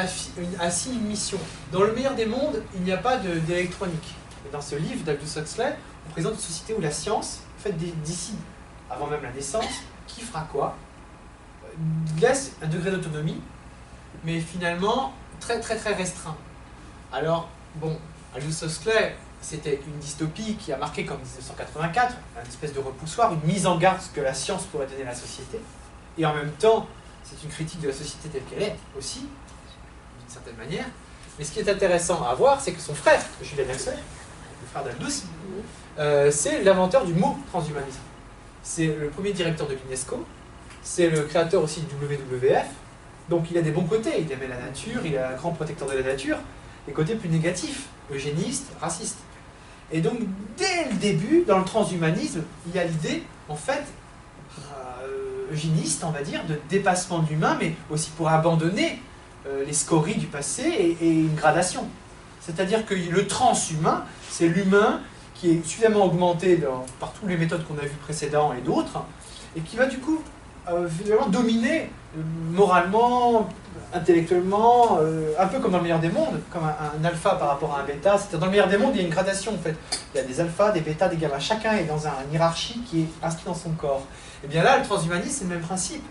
assigne une mission. Dans Le meilleur des mondes, il n'y a pas d'électronique. Et dans ce livre d'Aldous Huxley, on présente une société où la science, en fait, décide, avant même la naissance, qui fera quoi, laisse un degré d'autonomie, mais finalement très très très restreint. Alors, bon, Aldous Huxley, c'était une dystopie qui a marqué comme 1984, une espèce de repoussoir, une mise en garde que la science pourrait donner à la société, et en même temps, c'est une critique de la société telle qu'elle est aussi, d'une certaine manière. Mais ce qui est intéressant à voir, c'est que son frère, Julian Huxley, le frère d'Aldous, c'est l'inventeur du mot transhumanisme. C'est le premier directeur de l'UNESCO, c'est le créateur aussi du WWF, donc il a des bons côtés, il aimait la nature, il est un grand protecteur de la nature, les côtés plus négatifs, eugéniste, raciste. Et donc, dès le début, dans le transhumanisme, il y a l'idée, en fait, eugéniste, on va dire, de dépassement de l'humain, mais aussi pour abandonner les scories du passé et une gradation. C'est-à-dire que le transhumain, c'est l'humain qui est suffisamment augmenté par toutes les méthodes qu'on a vues précédemment et d'autres, et qui va du coup finalement dominer moralement, intellectuellement, un peu comme dans Le meilleur des mondes, comme un alpha par rapport à un bêta. C'est-à-dire dans Le meilleur des mondes, il y a une gradation en fait. Il y a des alphas, des bêtas, des gammas. Chacun est dans une hiérarchie qui est inscrite dans son corps. Et bien là, le transhumanisme, c'est le même principe,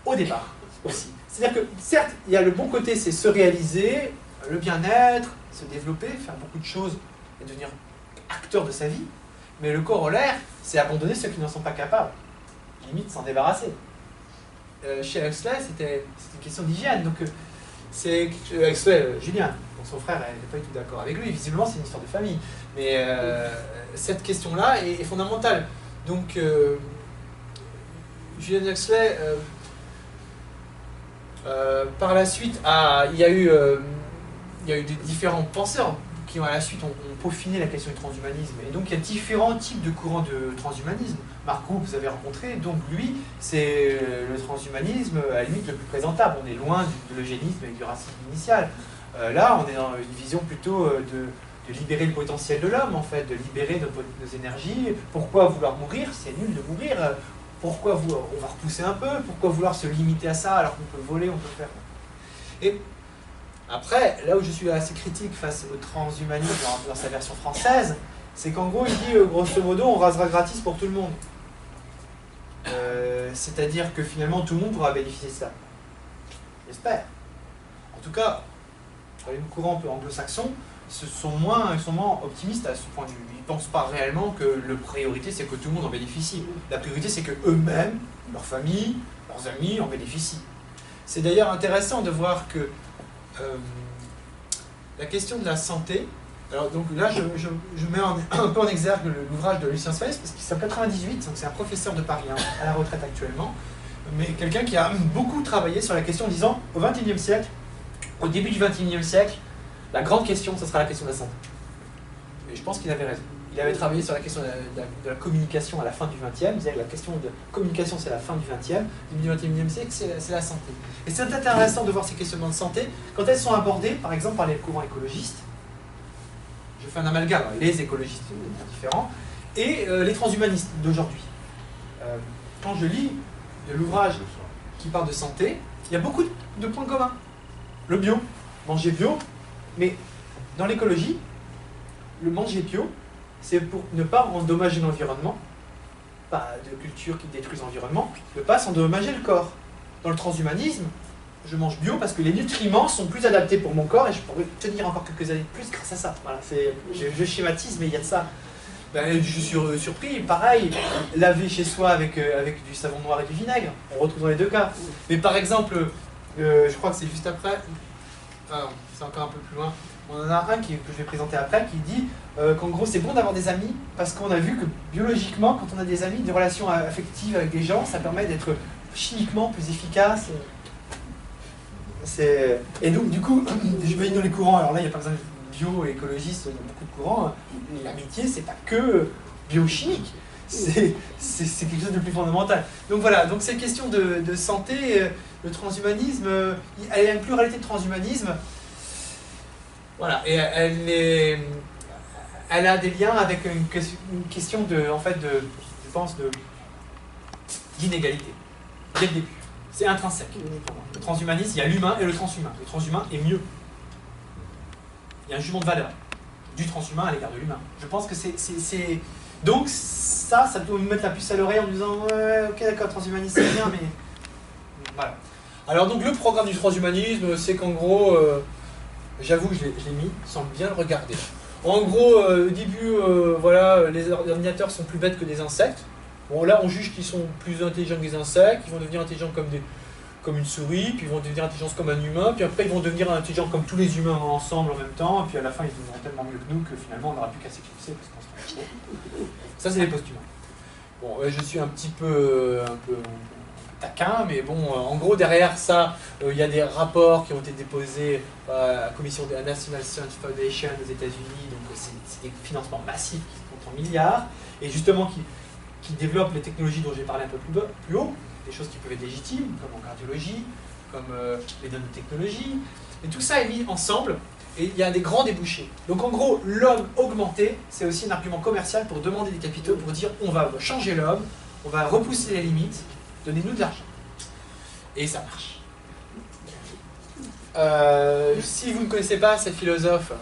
au départ aussi. C'est-à-dire que, certes, il y a le bon côté, c'est se réaliser, le bien-être, se développer, faire beaucoup de choses et devenir acteur de sa vie. Mais le corollaire, c'est abandonner ceux qui n'en sont pas capables. Limite, s'en débarrasser. Chez Huxley, c'était une question d'hygiène. Donc, c'est Huxley, Julien, donc son frère n'est pas du tout d'accord avec lui. Visiblement, c'est une histoire de famille. Mais cette question-là est fondamentale. Donc, Julien Huxley, par la suite, il y a eu des différents penseurs qui, à la suite, ont peaufiné la question du transhumanisme. Et donc, il y a différents types de courants de transhumanisme. Marc Group, vous avez rencontré, donc lui, c'est le transhumanisme à la limite le plus présentable. On est loin de l'eugénisme et du racisme initial. Là, on est dans une vision plutôt libérer le potentiel de l'homme, en fait, de libérer nos énergies. Pourquoi vouloir mourir? C'est nul de mourir. Pourquoi on va repousser un peu? Pourquoi vouloir se limiter à ça alors qu'on peut voler, on peut faire... Et après, là où je suis assez critique face au transhumanisme dans sa version française, c'est qu'en gros, il dit, grosso modo, on rasera gratis pour tout le monde. C'est-à-dire que finalement, tout le monde pourra bénéficier de ça. J'espère. En tout cas, les courants un peu anglo-saxons sont moins optimistes à ce point de vue. Ils ne pensent pas réellement que la priorité, c'est que tout le monde en bénéficie. La priorité, c'est qu'eux-mêmes, leur famille, leurs amis en bénéficient. C'est d'ailleurs intéressant de voir que la question de la santé, alors donc là je mets un peu en exergue l'ouvrage de Lucien Spaes, parce qu'il s'appelle 98, donc c'est un professeur de Paris, hein, à la retraite actuellement, mais quelqu'un qui a beaucoup travaillé sur la question en disant, au XXIe siècle, au début du XXIe siècle, la grande question, ce sera la question de la santé. Et je pense qu'il avait raison. Il avait travaillé sur la question de la communication à la fin du XXe, il disait que la question de communication c'est la fin du XXe, du XXIe siècle c'est la santé. Et c'est intéressant de voir ces questionnements de santé quand elles sont abordées par exemple par les courants écologistes, je fais un amalgame, les écologistes différents, et les transhumanistes d'aujourd'hui. Quand je lis de l'ouvrage qui parle de santé, il y a beaucoup de points communs. Le bio, manger bio, mais dans l'écologie, le manger bio, c'est pour ne pas endommager l'environnement, pas de cultures qui détruisent l'environnement, ne pas s'endommager le corps. Dans le transhumanisme, je mange bio parce que les nutriments sont plus adaptés pour mon corps et je pourrais tenir encore quelques années de plus grâce à ça. Voilà, je schématise, mais il y a de ça. Ben, je suis surpris, pareil, laver chez soi avec du savon noir et du vinaigre, on retrouve dans les deux cas. Mais par exemple, je crois que c'est juste après, c'est encore un peu plus loin, on en a un que je vais présenter après qui dit qu'en gros c'est bon d'avoir des amis parce qu'on a vu que biologiquement, quand on a des amis, des relations affectives avec des gens, ça permet d'être chimiquement plus efficace. Et donc du coup, je vais dans les courants, alors là il y a par exemple bio et écologiste, il y a beaucoup de courants, l'amitié c'est pas que biochimique, c'est quelque chose de plus fondamental. Donc voilà, donc ces questions de santé, le transhumanisme, elle a une pluralité de transhumanisme, voilà, et elle a des liens avec une question de, en fait, je pense, d'inégalité, dès le début. C'est intrinsèque. Le transhumanisme, il y a l'humain et le transhumain. Le transhumain est mieux. Il y a un jugement de valeur du transhumain à l'égard de l'humain. Je pense que c'est... Donc ça peut nous mettre la puce à l'oreille en disant ouais, ok d'accord, transhumanisme c'est bien, mais... Voilà. Alors donc le programme du transhumanisme, c'est qu'en gros, j'avoue que je l'ai mis sans bien le regarder. En gros, au début, voilà, les ordinateurs sont plus bêtes que des insectes. Bon, là, on juge qu'ils sont plus intelligents que des insectes, ils vont devenir intelligents comme une souris, puis ils vont devenir intelligents comme un humain, puis après ils vont devenir intelligents comme tous les humains ensemble en même temps, et puis à la fin ils deviendront tellement mieux que nous que finalement on n'aura plus qu'à s'éclipser parce qu'on se rend compte. Ça, c'est les postulats. Bon, je suis un peu taquin, mais bon, en gros, derrière ça, il y a des rapports qui ont été déposés à la commission de la National Science Foundation aux États-Unis, donc c'est des financements massifs qui se comptent en milliards, et justement qui développent les technologies dont j'ai parlé un peu plus haut, des choses qui peuvent être légitimes, comme en cardiologie, comme les nanotechnologies, et tout ça est mis ensemble, et il y a des grands débouchés. Donc en gros, l'homme augmenté, c'est aussi un argument commercial pour demander des capitaux, pour dire on va changer l'homme, on va repousser les limites, donnez-nous de l'argent. Et ça marche. Si vous ne connaissez pas cette philosophe,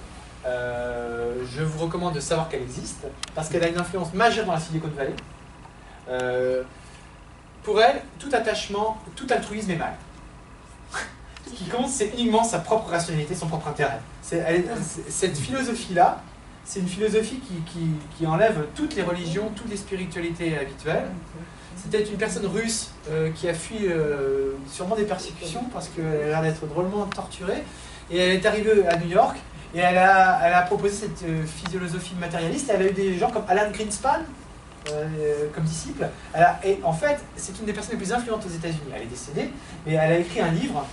je vous recommande de savoir qu'elle existe, parce qu'elle a une influence majeure dans la Silicon Valley. Pour elle, tout attachement, tout altruisme est mal. Ce qui compte, c'est uniquement sa propre rationalité, son propre intérêt. Cette philosophie-là, c'est une philosophie qui enlève toutes les religions, toutes les spiritualités habituelles. C'était une personne russe qui a fui sûrement des persécutions parce qu'elle a l'air d'être drôlement torturée. Et elle est arrivée à New York et elle a proposé cette philosophie matérialiste. Et elle a eu des gens comme Alan Greenspan comme disciple. Et en fait, c'est une des personnes les plus influentes aux États-Unis. Elle est décédée, mais elle a écrit un livre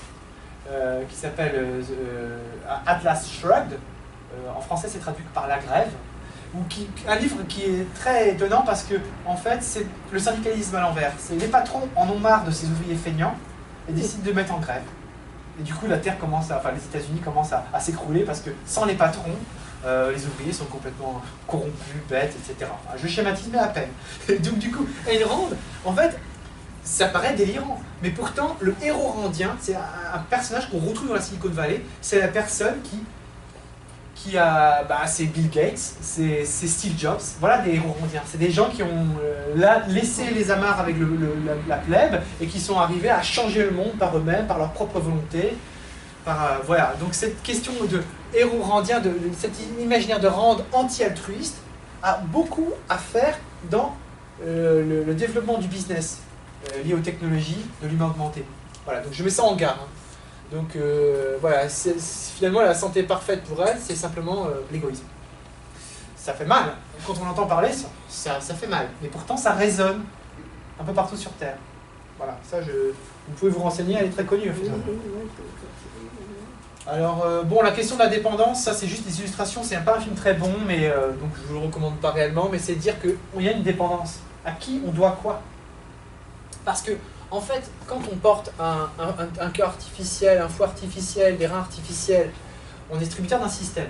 qui s'appelle Atlas Shrugged. En français, c'est traduit par La Grève. Un livre qui est très étonnant parce que, en fait, c'est le syndicalisme à l'envers. Les patrons en ont marre de ces ouvriers feignants et décident de mettre en grève. Et du coup, la Terre commence les États-Unis commencent à s'écrouler parce que sans les patrons, les ouvriers sont complètement corrompus, bêtes, etc. Enfin, je schématise mais à peine. Donc du coup, Ayn Rand, en fait, ça paraît délirant, mais pourtant, le héros randien, c'est un personnage qu'on retrouve dans la Silicon Valley, c'est la personne qui a... c'est Bill Gates, c'est Steve Jobs, voilà des héros rondiens. C'est des gens qui ont laissé les amarres avec la plèbe et qui sont arrivés à changer le monde par eux-mêmes, par leur propre volonté. Voilà, donc cette question de héros randien, de cet imaginaire de Rand anti-altruiste, a beaucoup à faire dans le développement du business lié aux technologies de l'humain augmenté. Voilà, donc je mets ça en garde. Donc voilà, finalement la santé parfaite pour elle, c'est simplement l'égoïsme. Ça fait mal, quand on entend parler, ça fait mal, mais pourtant ça résonne un peu partout sur Terre. Voilà, ça vous pouvez vous renseigner, elle est très connue finalement. Alors bon, la question de la dépendance, ça c'est juste des illustrations, c'est pas un film très bon, mais donc je vous le recommande pas réellement, mais c'est dire qu'il y a une dépendance. À qui on doit quoi? Parce que en fait, quand on porte un cœur artificiel, un foie artificiel, des reins artificiels, on est distributeur d'un système.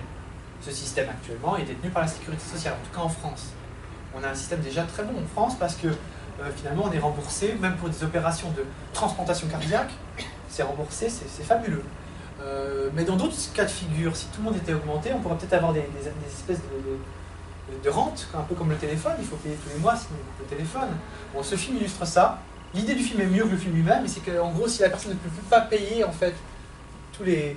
Ce système actuellement est détenu par la sécurité sociale, en tout cas en France. On a un système déjà très bon en France parce que finalement on est remboursé, même pour des opérations de transplantation cardiaque, c'est remboursé, c'est fabuleux. Mais dans d'autres cas de figure, si tout le monde était augmenté, on pourrait peut-être avoir des espèces de rente, un peu comme le téléphone, il faut payer tous les mois sinon le téléphone. Bon, ce film illustre ça. L'idée du film est mieux que le film lui-même, mais c'est qu'en gros, si la personne ne peut pas payer en fait tous les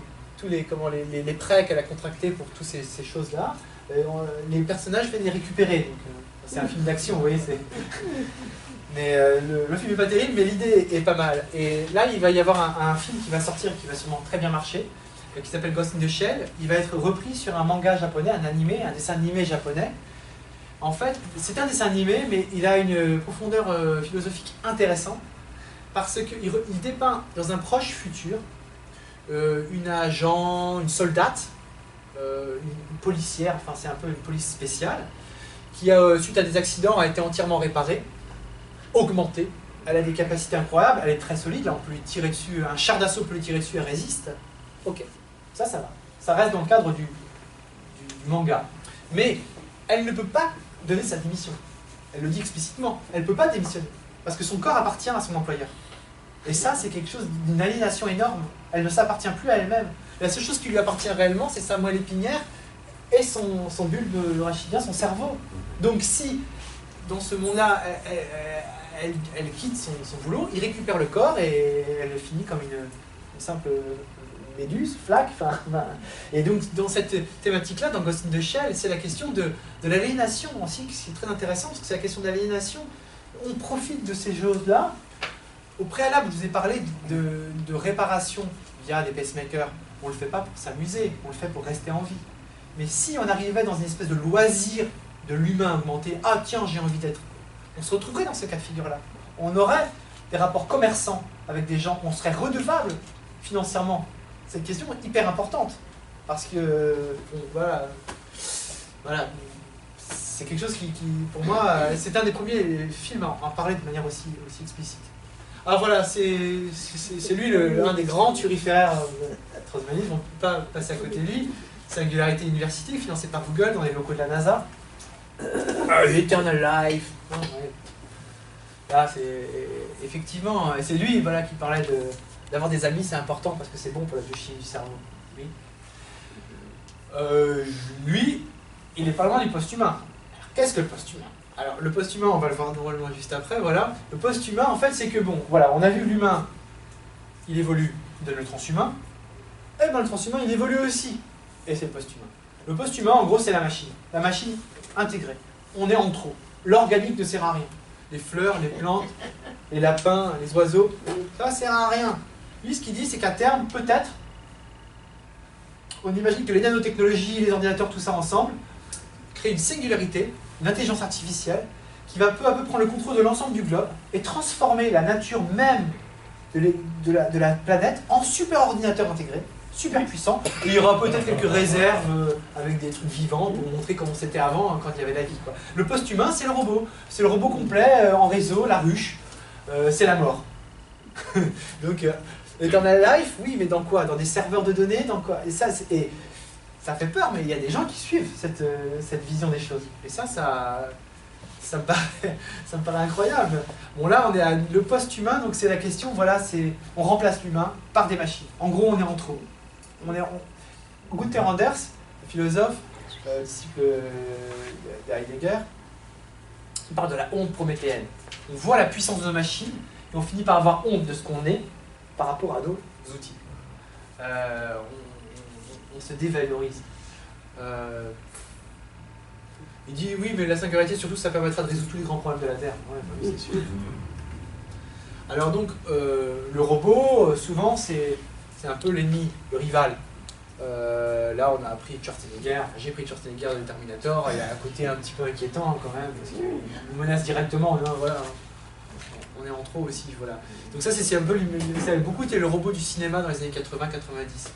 prêts qu'elle a contractés pour toutes ces choses-là, les personnages viennent les récupérer. C'est un film d'action, vous voyez. Mais le film n'est pas terrible, mais l'idée est pas mal. Et là, il va y avoir un film qui va sortir, qui va sûrement très bien marcher, qui s'appelle Ghost in the Shell. Il va être repris sur un manga japonais, un dessin animé japonais. En fait, c'est un dessin animé, mais il a une profondeur philosophique intéressante, parce qu'il dépeint dans un proche futur une agent, une soldate, une policière, enfin c'est un peu une police spéciale, qui suite à des accidents a été entièrement réparée, augmentée, elle a des capacités incroyables, elle est très solide, là on peut lui tirer dessus, un char d'assaut peut lui tirer dessus, elle résiste. Ok, ça va. Ça reste dans le cadre du manga. Mais elle ne peut pas donner sa démission. Elle le dit explicitement, elle ne peut pas démissionner, parce que son corps appartient à son employeur. Et ça, c'est quelque chose d'une aliénation énorme. Elle ne s'appartient plus à elle-même. La seule chose qui lui appartient réellement, c'est sa moelle épinière et son bulbe rachidien, son cerveau. Donc si, dans ce monde-là, elle quitte son boulot, il récupère le corps et elle finit comme une simple méduse, flaque. Et donc, dans cette thématique-là, dans Ghost in the Shell, c'est la question de l'aliénation aussi, ce qui est très intéressant, parce que c'est la question de l'aliénation. On profite de ces choses-là. Au préalable, je vous ai parlé de réparation via des pacemakers. On ne le fait pas pour s'amuser, on le fait pour rester en vie. Mais si on arrivait dans une espèce de loisir de l'humain augmenté, ah tiens, j'ai envie d'être... On se retrouverait dans ce cas de figure-là. On aurait des rapports commerçants avec des gens, on serait redevable financièrement. Cette question est hyper importante. Parce que, voilà, c'est quelque chose qui, pour moi, c'est un des premiers films à en parler de manière aussi explicite. Alors voilà, c'est lui un des grands turiféraires transhumanisme, on ne peut pas passer à côté de lui. Singularité University, financé par Google dans les locaux de la NASA. Eternal Life. Là, c'est effectivement, c'est lui voilà, qui parlait d'avoir des amis, c'est important parce que c'est bon pour la biochimie du cerveau. Oui. Lui, il est pas loin du post-humain. Qu'est-ce que le post-humain? Alors, le post-humain, on va le voir normalement juste après, voilà. Le post-humain, en fait, c'est que bon, voilà, on a vu l'humain, il évolue, il donne le transhumain, et bien le transhumain, il évolue aussi, et c'est le post-humain. Le post-humain, en gros, c'est la machine intégrée. On est en trop. L'organique ne sert à rien. Les fleurs, les plantes, les lapins, les oiseaux, ça ne sert à rien. Lui, ce qu'il dit, c'est qu'à terme, peut-être, on imagine que les nanotechnologies, les ordinateurs, tout ça ensemble, créent une singularité, une intelligence artificielle, qui va peu à peu prendre le contrôle de l'ensemble du globe et transformer la nature même de la planète en super ordinateur intégré, super puissant. Et il y aura peut-être quelques réserves avec des trucs vivants pour montrer comment c'était avant, quand il y avait la vie, quoi. Le post-humain, c'est le robot. C'est le robot complet, en réseau, la ruche. C'est la mort. Donc, Eternal Life, oui, mais dans quoi? Dans des serveurs de données, dans quoi? Et ça, ça fait peur, mais il y a des gens qui suivent cette vision des choses. Et ça me paraît incroyable. Bon, là, on est à le post-humain, donc c'est la question, voilà, on remplace l'humain par des machines. En gros, on est en trop. Gunther Anders, philosophe, disciple de Heidegger, il parle de la honte prométhéenne. On voit la puissance de nos machines et on finit par avoir honte de ce qu'on est par rapport à d'autres outils. On se dévalorise. Il dit oui, mais la singularité, surtout, ça permettra de résoudre tous les grands problèmes de la Terre. Ouais, bah oui, c'est sûr. Alors donc, le robot, souvent, c'est un peu l'ennemi, le rival. Là, on a appris Schwarzenegger, j'ai pris Schwarzenegger de Terminator, il y a un côté un petit peu inquiétant quand même, parce qu'il nous menace directement, voilà. On est en trop aussi, voilà. Donc ça, c'est un peu, ça a beaucoup été le robot du cinéma dans les années 80-90.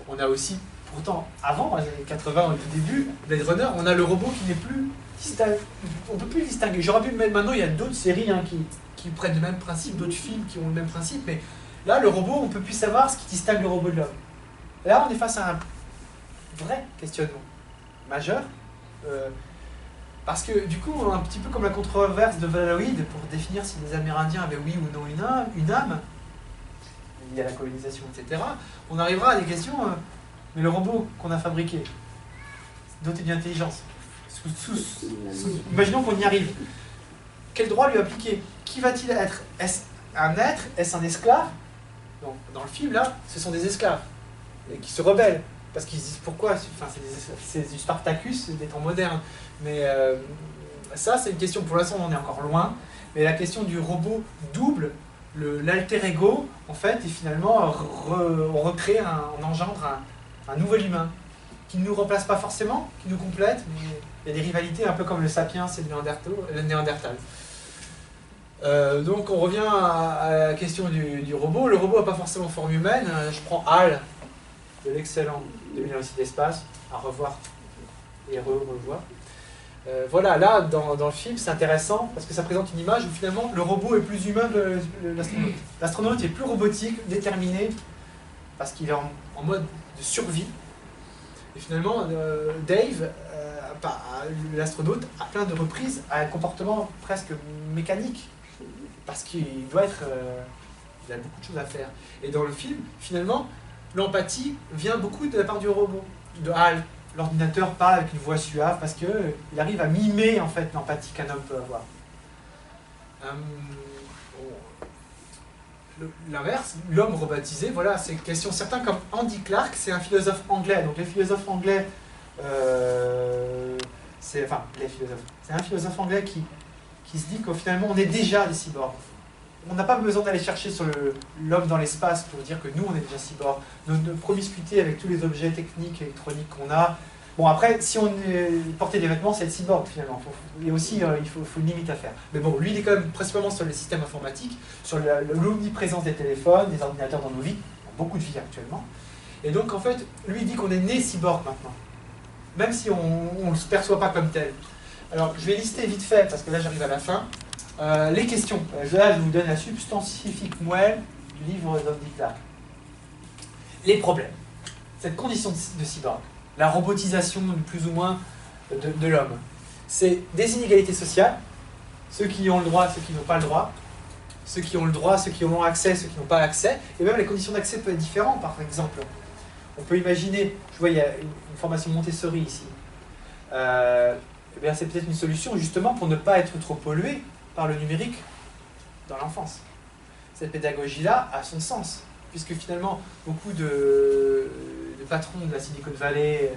On a aussi, pourtant, avant, dans les années 80, au tout début, Blade Runner, on a le robot qui n'est plus distingué. On ne peut plus le distinguer. J'aurais pu le mettre maintenant, il y a d'autres séries qui prennent le même principe, d'autres films qui ont le même principe, mais là, le robot, on ne peut plus savoir ce qui distingue le robot de l'homme. Là, on est face à un vrai questionnement majeur, parce que du coup, un petit peu comme la controverse de Valoïd pour définir si les Amérindiens avaient oui ou non une âme, il y a la colonisation, etc., on arrivera à des questions, mais le robot qu'on a fabriqué, doté d'une intelligence, imaginons qu'on y arrive, quel droit lui appliquer? Qui va-t-il être? Est-ce un être? Est-ce un esclave? Donc, dans le film, là, ce sont des esclaves. Et qui se rebellent, parce qu'ils se disent pourquoi, enfin, c'est du Spartacus des temps modernes, mais ça c'est une question, pour l'instant on en est encore loin, mais la question du robot double, l'alter ego, en fait, et finalement on recrée, on engendre un nouvel humain, qui ne nous remplace pas forcément, qui nous complète, mais il y a des rivalités un peu comme le sapiens et le néandertal. Donc on revient à la question du robot. Le robot n'a pas forcément forme humaine. Je prends HAL, de l'excellent 2001 d'espace, à revoir et revoir. Voilà, là, dans le film, c'est intéressant parce que ça présente une image où finalement le robot est plus humain que l'astronaute. L'astronaute est plus robotique, déterminé, parce qu'il est en mode de survie. Et finalement, Dave, l'astronaute, à plein de reprises, a un comportement presque mécanique, parce qu'il doit être... il a beaucoup de choses à faire. Et dans le film, finalement, l'empathie vient beaucoup de la part du robot, de HAL. L'ordinateur parle avec une voix suave parce qu'il arrive à mimer en fait l'empathie qu'un homme peut avoir. L'inverse, l'homme robotisé, voilà, c'est une question. Certains comme Andy Clark, c'est un philosophe anglais. Donc les philosophes anglais, c'est un philosophe anglais qui se dit qu'au finalement on est déjà des cyborgs. On n'a pas besoin d'aller chercher sur l'homme dans l'espace pour dire que nous, on est déjà cyborg. Notre promiscuité avec tous les objets techniques, électroniques qu'on a. Bon, après, si on portait des vêtements, c'est être cyborg, finalement. Et aussi, il faut une limite à faire. Mais bon, lui, il est quand même principalement sur les systèmes informatiques, sur l'omniprésence des téléphones, des ordinateurs dans nos vies. Il y a beaucoup de vies actuellement. Et donc, en fait, lui, il dit qu'on est né cyborg maintenant. Même si on ne se perçoit pas comme tel. Alors, je vais lister vite fait, parce que là, j'arrive à la fin. Les questions. Là, je vous donne la substantifique moelle du livre d'Andy Clark. Les problèmes. Cette condition de cyborg, la robotisation plus ou moins de l'homme, c'est des inégalités sociales, ceux qui ont le droit, ceux qui n'ont pas le droit, ceux qui ont le droit, ceux qui ont accès, ceux qui n'ont pas accès, et même les conditions d'accès peuvent être différentes, par exemple. On peut imaginer, je vois, il y a une formation Montessori ici. C'est peut-être une solution justement pour ne pas être trop pollué par le numérique dans l'enfance. Cette pédagogie-là a son sens, puisque finalement, beaucoup de patrons de la Silicon Valley,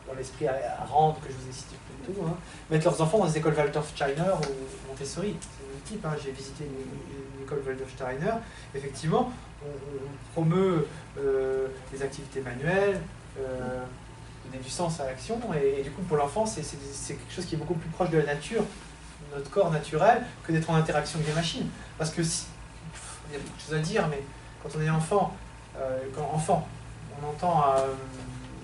dans l'esprit à rendre que je vous ai cité plus tôt, mettent leurs enfants dans des écoles Waldorf-Steiner ou Montessori. C'est le même type, j'ai visité une école Waldorf-Steiner. Effectivement, on promeut les activités manuelles, donner du sens à l'action, et du coup, pour l'enfant, c'est quelque chose qui est beaucoup plus proche de la nature, notre corps naturel, que d'être en interaction avec des machines. Parce que, il y a beaucoup de choses à dire, mais quand on est enfant, on entend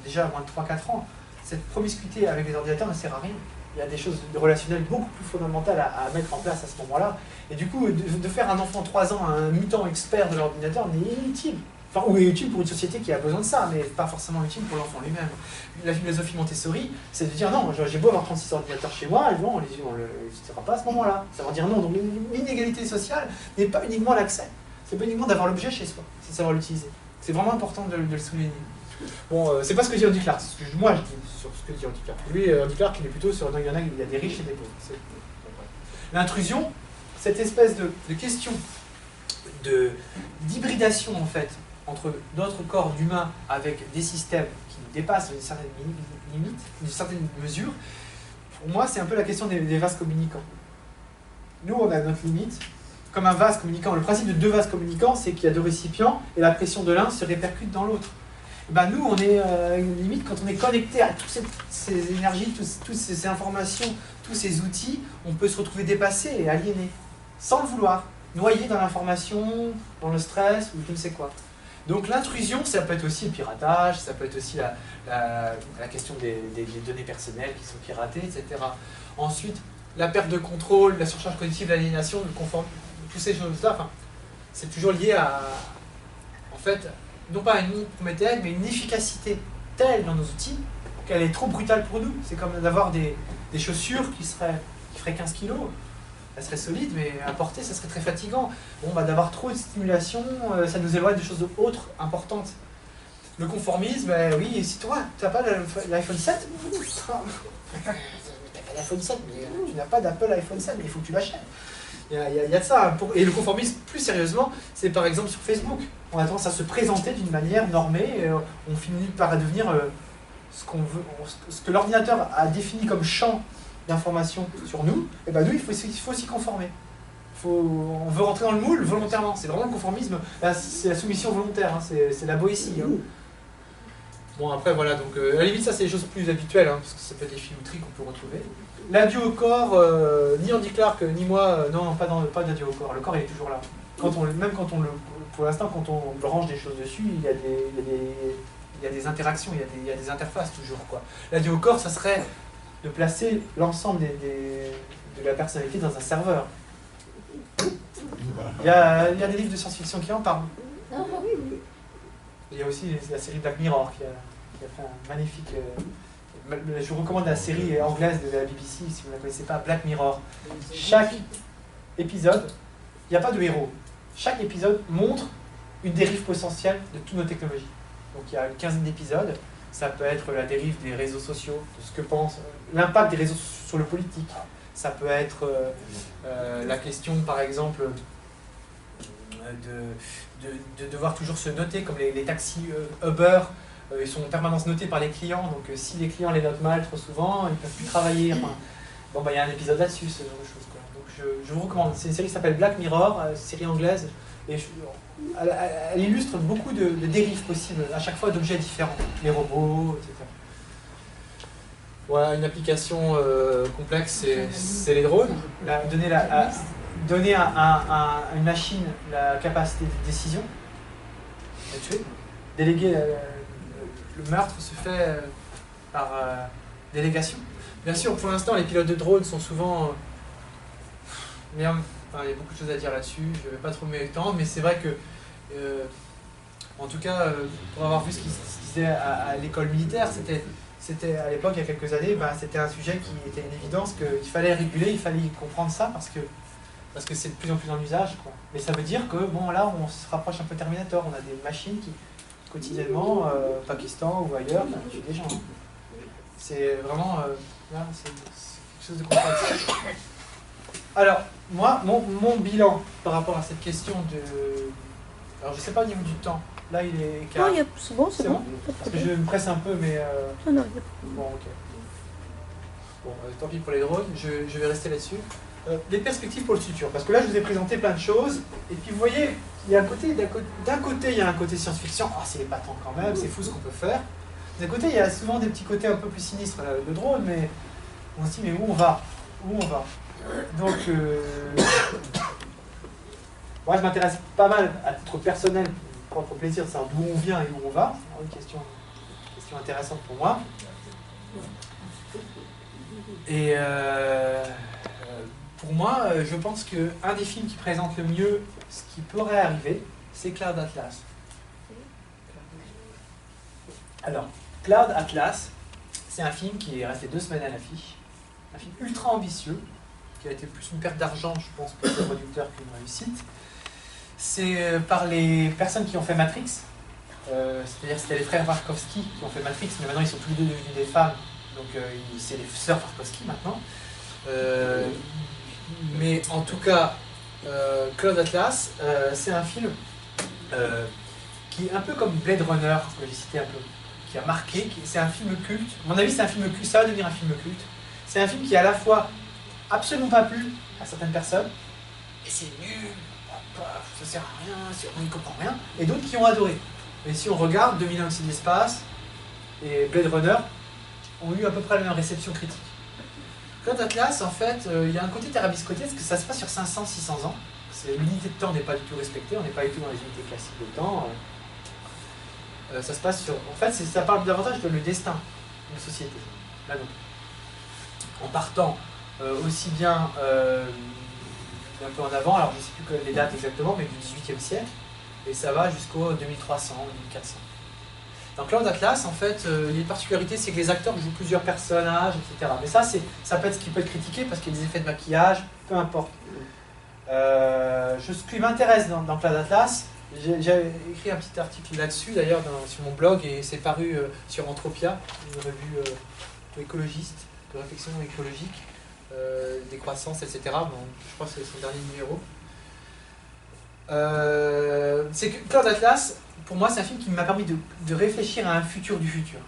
déjà à moins de 3-4 ans, cette promiscuité avec les ordinateurs ne sert à rien. Il y a des choses de relationnelles beaucoup plus fondamentales à mettre en place à ce moment-là. Et du coup, de faire un enfant de 3 ans un mutant expert de l'ordinateur n'est inutile. Enfin, ou est utile pour une société qui a besoin de ça, mais pas forcément utile pour l'enfant lui-même. La philosophie Montessori, c'est de dire non, j'ai beau avoir 36 ordinateurs chez moi, on n'existera pas à ce moment-là. Ça veut dire non, donc l'inégalité sociale n'est pas uniquement l'accès, c'est pas uniquement d'avoir l'objet chez soi, c'est de savoir l'utiliser. C'est vraiment important de le souligner. Bon, c'est pas ce que dit Andy Clark, c'est ce que moi je dis sur ce que dit Andy Clark. Lui, Andy Clark, il est plutôt sur il y a des riches et des pauvres. L'intrusion, cette espèce de question d'hybridation en fait entre notre corps d'humain avec des systèmes qui nous dépassent une certaine limite, une certaine mesure, pour moi c'est un peu la question des vases communicants. Nous on a notre limite, comme un vase communicant. Le principe de deux vases communicants, c'est qu'il y a deux récipients et la pression de l'un se répercute dans l'autre. Ben nous on est à une limite quand on est connecté à toutes ces énergies, toutes ces informations, tous ces outils, on peut se retrouver dépassé et aliéné, sans le vouloir, noyé dans l'information, dans le stress ou je ne sais quoi. Donc l'intrusion, ça peut être aussi le piratage, ça peut être aussi la question des données personnelles qui sont piratées, etc. Ensuite, la perte de contrôle, la surcharge cognitive, l'aliénation, le confort, toutes ces choses-là, enfin, c'est toujours lié à, en fait, non pas à une prométhéenne, mais une efficacité telle dans nos outils qu'elle est trop brutale pour nous. C'est comme d'avoir des chaussures qui feraient 15 kilos. Elle serait solide, mais à porter, ça serait très fatigant. Bon, bah, d'avoir trop de stimulation, ça nous éloigne de choses autres importantes. Le conformisme, oui, si toi, tu n'as pas l'iPhone 7, tu n'as pas l'iPhone 7, mais tu n'as pas d'Apple iPhone 7, mais il faut que tu l'achètes. Il y a de ça. Et le conformisme, plus sérieusement, c'est par exemple sur Facebook. On a tendance à se présenter d'une manière normée, on finit par devenir ce qu'on veut, ce que l'ordinateur a défini comme champ d'informations sur nous, et ben nous, il faut s'y conformer. On veut rentrer dans le moule volontairement. C'est vraiment le conformisme, c'est la soumission volontaire, hein, c'est la boétie. Hein. Bon, après, voilà, donc à la limite, ça, c'est des choses plus habituelles, hein, parce que ça peut être des filouteries qu'on peut retrouver. L'adieu au corps, ni Andy Clark, ni moi, non, pas d'adieu au corps. Le corps, il est toujours là. Même quand on le, pour l'instant, quand on range des choses dessus, il y a des interactions, il y a des interfaces toujours, quoi. L'adieu au corps, ça serait de placer l'ensemble de la personnalité dans un serveur. Il y a des livres de science-fiction qui en parlent. Il y a aussi la série Black Mirror qui a fait un magnifique... je vous recommande la série anglaise de la BBC, si vous ne la connaissez pas, Black Mirror. Chaque épisode, il n'y a pas de héros. Chaque épisode montre une dérive potentielle de toutes nos technologies. Donc il y a une quinzaine d'épisodes. Ça peut être la dérive des réseaux sociaux, de ce que pense l'impact des réseaux sur le politique. Ça peut être la question, par exemple, de devoir toujours se noter, comme les taxis Uber, ils sont en permanence notés par les clients, donc si les clients les notent mal trop souvent, ils ne peuvent plus travailler. Enfin, bon, bah, y a un épisode là-dessus, ce genre de choses, quoi. Donc je vous recommande. C'est une série qui s'appelle Black Mirror, série anglaise, et elle illustre beaucoup de dérives possibles, à chaque fois d'objets différents, les robots, etc. Voilà, une application complexe, c'est les drones. Donner à une machine la capacité de décision, la tuer. Déléguer, le meurtre se fait par délégation. Bien sûr, pour l'instant, les pilotes de drones sont souvent... mais enfin, il y a beaucoup de choses à dire là-dessus, je ne vais pas trop m'étendre, mais c'est vrai que, en tout cas, pour avoir vu ce qui se disait à l'école militaire, c'était à l'époque, il y a quelques années, bah, c'était un sujet qui était une évidence qu'il fallait réguler, il fallait comprendre ça parce que c'est de plus en plus en usage, quoi. Mais ça veut dire que, bon, là, on se rapproche un peu Terminator, on a des machines qui, quotidiennement, au Pakistan ou ailleurs, tuent des gens. C'est vraiment, là, c'est quelque chose de contradictoire. Alors, moi, mon bilan par rapport à cette question de... Alors, je ne sais pas au niveau du temps. Là, il est... Non, c'est bon, c'est bon. Parce que je me presse un peu, mais... Non, bon, ok. Bon, tant pis pour les drones, je vais rester là-dessus. Les perspectives pour le futur. Parce que là, je vous ai présenté plein de choses. Et puis, vous voyez, il y a d'un côté, il y a un côté science-fiction. Ah, c'est épatant quand même, c'est fou ce qu'on peut faire. D'un côté, il y a souvent des petits côtés un peu plus sinistres, le drone, mais on se dit, mais où on va? Où on va? Donc, moi, je m'intéresse pas mal à titre personnel, pour propre plaisir, de savoir d'où on vient et où on va. C'est une question intéressante pour moi. Et pour moi, je pense qu'un des films qui présente le mieux ce qui pourrait arriver, c'est Cloud Atlas. Alors, Cloud Atlas, c'est un film qui est resté 2 semaines à l'affiche. Un film ultra ambitieux, qui a été plus une perte d'argent, je pense, pour les producteurs qu'une réussite. C'est par les personnes qui ont fait Matrix. C'est-à-dire c'était les frères Wachowski qui ont fait Matrix, mais maintenant ils sont tous les deux devenus des femmes. Donc c'est les sœurs Wachowski maintenant. Mais en tout cas, Cloud Atlas, c'est un film qui est un peu comme Blade Runner, que j'ai cité un peu, qui a marqué, c'est un film culte. À mon avis, c'est un film culte, ça va devenir un film culte. C'est un film qui, à la fois, absolument pas plu à certaines personnes, et c'est nul, ça sert à rien, on n'y comprend rien, et d'autres qui ont adoré. Et si on regarde 2001 Odyssée de l'espace et Blade Runner, ont eu à peu près la même réception critique. Cloud Atlas, en fait, il y a un côté tarabiscoté, parce que ça se passe sur 500-600 ans. L'unité de temps n'est pas du tout respectée, on n'est pas du tout dans les unités classiques de temps. Ça se passe sur... En fait, ça parle davantage de le destin d'une société, la nôtre. En partant aussi bien un peu en avant, alors je ne sais plus les dates exactement, mais du XVIIIe siècle, et ça va jusqu'au 2300, 1400. Dans Cloud Atlas, en fait, il y a une particularité, c'est que les acteurs jouent plusieurs personnages, etc. Mais ça peut être ce qui peut être critiqué parce qu'il y a des effets de maquillage, peu importe. Ce qui m'intéresse dans Cloud Atlas, j'ai écrit un petit article là-dessus, d'ailleurs, sur mon blog, et c'est paru sur Entropia, une revue écologiste, de réflexion écologique, décroissance, etc. Bon, je crois que c'est son dernier numéro. C'est que Cloud Atlas, pour moi, c'est un film qui m'a permis de réfléchir à un futur du futur.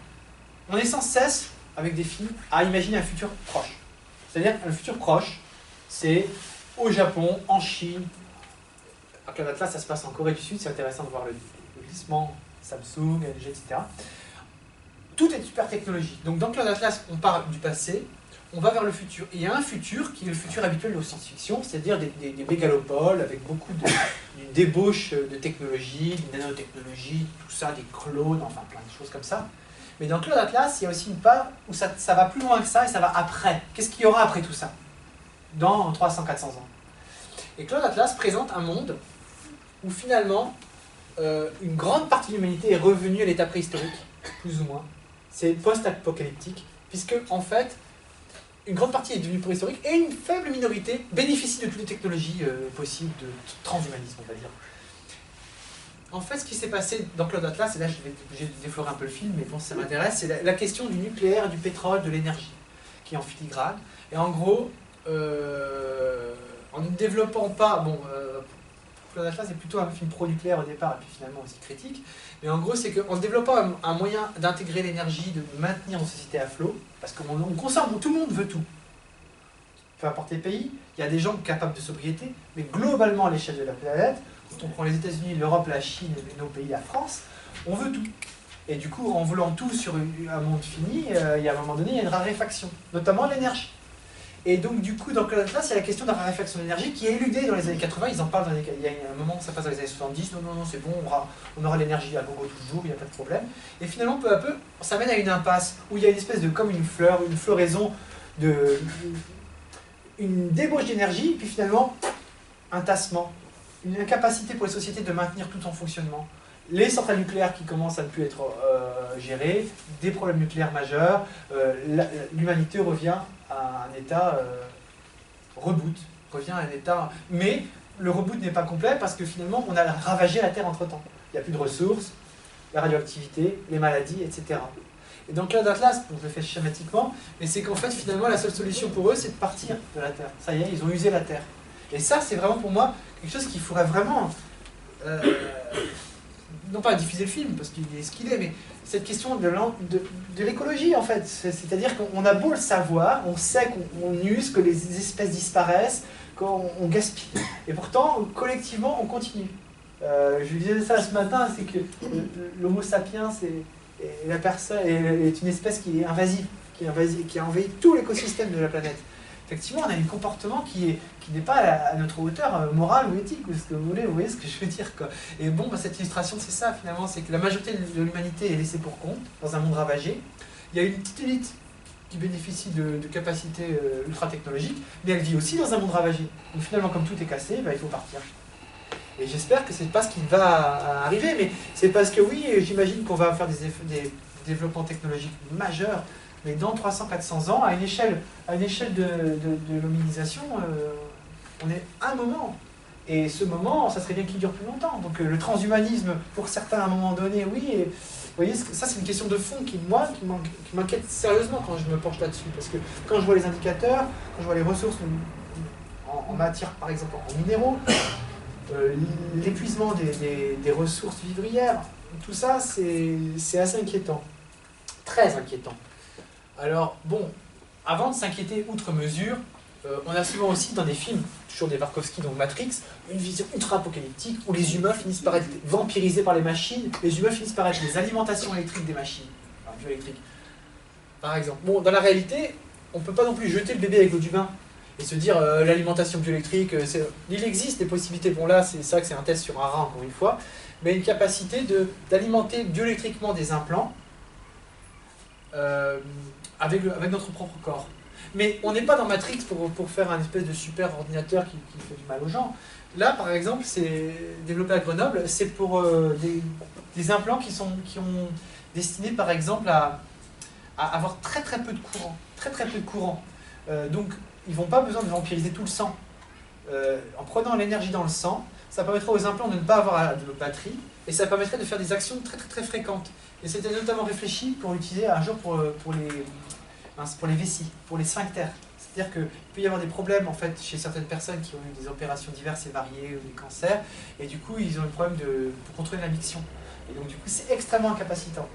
On est sans cesse, avec des films, à imaginer un futur proche. C'est-à-dire, un futur proche, c'est au Japon, en Chine. À Cloud Atlas, ça se passe en Corée du Sud, c'est intéressant de voir le glissement, Samsung, LG, etc. Tout est super technologique. Donc dans Cloud Atlas, on part du passé, on va vers le futur. Et il y a un futur qui est le futur habituel de science-fiction, c'est-à-dire des mégalopoles avec beaucoup d'une débauche de technologie, de nanotechnologie, tout ça, des clones, enfin plein de choses comme ça. Mais dans Cloud Atlas, il y a aussi une part où ça va plus loin que ça et ça va après. Qu'est-ce qu'il y aura après tout ça? Dans 300-400 ans. Et Cloud Atlas présente un monde où finalement, une grande partie de l'humanité est revenue à l'état préhistorique, plus ou moins. C'est post-apocalyptique, puisque en fait, une grande partie est devenue préhistorique et une faible minorité bénéficie de toutes les technologies possibles de transhumanisme, on va dire. En fait, ce qui s'est passé dans Cloud Atlas, et là je vais déflorer un peu le film, mais bon, ça m'intéresse, c'est la question du nucléaire, du pétrole, de l'énergie, qui est en filigrane. Et en gros, en ne développant pas, bon, Cloud Atlas est plutôt un film pro-nucléaire au départ, et puis finalement aussi critique, mais en gros, c'est qu'en se développant un moyen d'intégrer l'énergie, de maintenir nos sociétés à flot, parce qu'on consomme, tout le monde veut tout. Peu importe les pays, il y a des gens capables de sobriété, mais globalement à l'échelle de la planète, quand on prend les États-Unis, l'Europe, la Chine, nos pays, la France, on veut tout. Et du coup, en voulant tout sur un monde fini, il y a un moment donné, il y a une raréfaction, notamment l'énergie. Et donc, du coup, dans Cloud Atlas, il y a la question de la raréfaction d'énergie qui est éludée dans les années 80. Ils en parlent, il y a un moment où ça passe dans les années 70. Non, c'est bon, on aura l'énergie à gogo toujours, il n'y a pas de problème. Et finalement, peu à peu, ça mène à une impasse où il y a une espèce de, comme une fleur, une floraison, une débauche d'énergie, puis finalement, un tassement, une incapacité pour les sociétés de maintenir tout en fonctionnement. Les centrales nucléaires qui commencent à ne plus être gérées, des problèmes nucléaires majeurs, l'humanité revient à un état reboot, revient à un état... Mais le reboot n'est pas complet parce que finalement on a ravagé la Terre entre-temps. Il n'y a plus de ressources, la radioactivité, les maladies, etc. Et donc Cloud Atlas, je le fais schématiquement, mais c'est qu'en fait finalement la seule solution pour eux c'est de partir de la Terre. Ça y est, ils ont usé la Terre. Et ça c'est vraiment pour moi quelque chose qu'il faudrait vraiment... non pas diffuser le film, parce qu'il est ce qu'il est, mais cette question de l'écologie, en fait. C'est-à-dire qu'on a beau le savoir, on sait qu'on use, que les espèces disparaissent, qu'on gaspille. Et pourtant, collectivement, on continue. Je lui disais ça ce matin, c'est que l'homo sapiens est une espèce qui est invasive, qui a envahi tout l'écosystème de la planète. Effectivement, on a un comportement qui n'est pas à notre hauteur morale ou éthique, ou ce que vous voulez, vous voyez ce que je veux dire, quoi. Et bon, cette illustration, c'est ça, finalement, c'est que la majorité de l'humanité est laissée pour compte, dans un monde ravagé. Il y a une petite élite qui bénéficie de capacités ultra-technologiques, mais elle vit aussi dans un monde ravagé. Donc finalement, comme tout est cassé, il faut partir. Et j'espère que c'est pas ce qui va arriver, mais c'est parce que oui, j'imagine qu'on va faire des développement technologique majeur, mais dans 300-400 ans, à une échelle de l'hominisation, on est à un moment. Et ce moment, ça serait bien qu'il dure plus longtemps. Donc le transhumanisme, pour certains à un moment donné, oui. Et, vous voyez, ça c'est une question de fond qui m'inquiète sérieusement quand je me penche là-dessus. Parce que quand je vois les indicateurs, quand je vois les ressources en matière, par exemple, en minéraux, l'épuisement des ressources vivrières, tout ça, c'est assez inquiétant. Très inquiétant. Alors, bon, avant de s'inquiéter outre mesure, on a souvent aussi dans des films, toujours des Tarkovsky, donc Matrix, une vision ultra-apocalyptique où les humains finissent par être vampirisés par les machines, les humains finissent par être les alimentations électriques des machines, enfin bioélectriques, par exemple. Bon, dans la réalité, on ne peut pas non plus jeter le bébé avec l'eau du bain et se dire l'alimentation bioélectrique, il existe des possibilités. Bon là, c'est vrai que c'est un test sur un rat, encore une fois, mais une capacité d'alimenter bioélectriquement des implants avec notre propre corps. Mais on n'est pas dans Matrix pour faire un espèce de super ordinateur qui fait du mal aux gens. Là, par exemple, c'est développé à Grenoble, c'est pour des implants qui ont destiné, par exemple, à avoir très peu de courant. Très peu de courant. Donc, ils n'ont pas besoin de vampiriser tout le sang. En prenant l'énergie dans le sang, ça permettrait aux implants de ne pas avoir de batterie, et ça permettrait de faire des actions très fréquentes. Et c'était notamment réfléchi pour l'utiliser un jour pour les vessies, pour les sphincters. C'est-à-dire qu'il peut y avoir des problèmes en fait, chez certaines personnes qui ont eu des opérations diverses et variées, ou des cancers, et du coup ils ont un problème pour contrôler la miction. Et donc du coup c'est extrêmement incapacitant.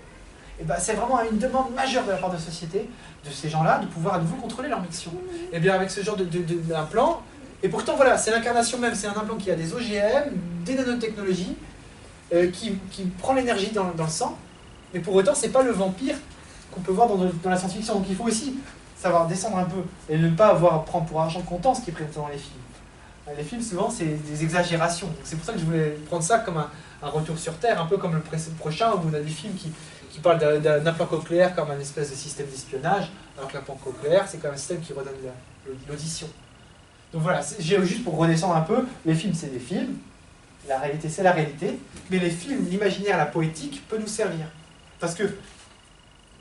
Et ben, c'est vraiment une demande majeure de la part de la société, de ces gens-là, de pouvoir à nouveau contrôler leur miction. Et bien avec ce genre d'implant, et pourtant voilà, c'est l'incarnation même, c'est un implant qui a des OGM, des nanotechnologies, qui prend l'énergie dans le sang, mais pour autant c'est pas le vampire qu'on peut voir dans la science-fiction. Donc il faut aussi savoir descendre un peu et ne pas prendre pour argent comptant ce qui est présenté dans les films. Les films, souvent, c'est des exagérations. C'est pour ça que je voulais prendre ça comme un retour sur Terre, un peu comme le prochain, où on a des films qui parlent d'un implant cochléaire comme un espèce de système d'espionnage, alors que l'implant cochléaire, c'est quand même un système qui redonne l'audition. Donc voilà, juste pour redescendre un peu, les films, c'est des films, la réalité, c'est la réalité, mais les films, l'imaginaire, la poétique peut nous servir. Parce que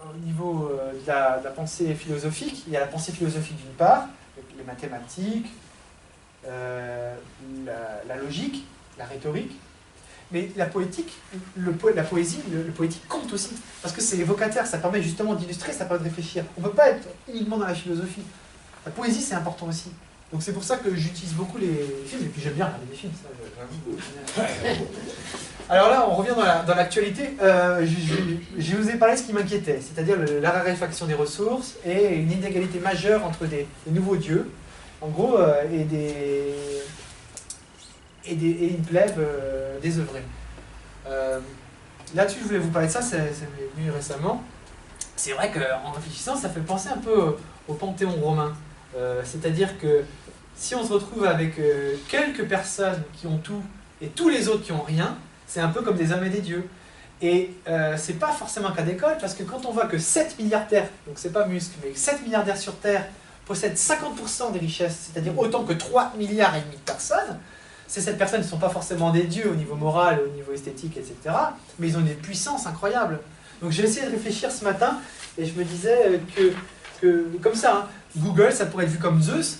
au niveau de la pensée philosophique, il y a la pensée philosophique d'une part, les mathématiques, la logique, la rhétorique, mais la poétique, la poésie, le poétique compte aussi, parce que c'est évocateur, ça permet justement d'illustrer, ça permet de réfléchir. On ne peut pas être uniquement dans la philosophie. La poésie, c'est important aussi. Donc c'est pour ça que j'utilise beaucoup les films, et puis j'aime bien regarder des films, ça, Alors là, on revient dans l'actualité. Je vous ai parlé de ce qui m'inquiétait, c'est-à-dire la raréfaction des ressources et une inégalité majeure entre des nouveaux dieux, en gros, et une plèbe désœuvrée. Là-dessus, je voulais vous parler de ça, c'est venu récemment. C'est vrai qu'en réfléchissant, ça fait penser un peu au panthéon romain. C'est-à-dire que si on se retrouve avec quelques personnes qui ont tout et tous les autres qui ont rien, c'est un peu comme des hommes et des dieux. Et c'est pas forcément un cas d'école, parce que quand on voit que 7 milliardaires, donc c'est pas Musk, mais 7 milliardaires sur Terre possèdent 50% des richesses, c'est-à-dire autant que 3,5 milliards de personnes, ces 7 personnes ne sont pas forcément des dieux au niveau moral, au niveau esthétique, etc., mais ils ont des puissances incroyables. Donc j'ai essayé de réfléchir ce matin, et je me disais que comme ça, hein, Google, ça pourrait être vu comme Zeus,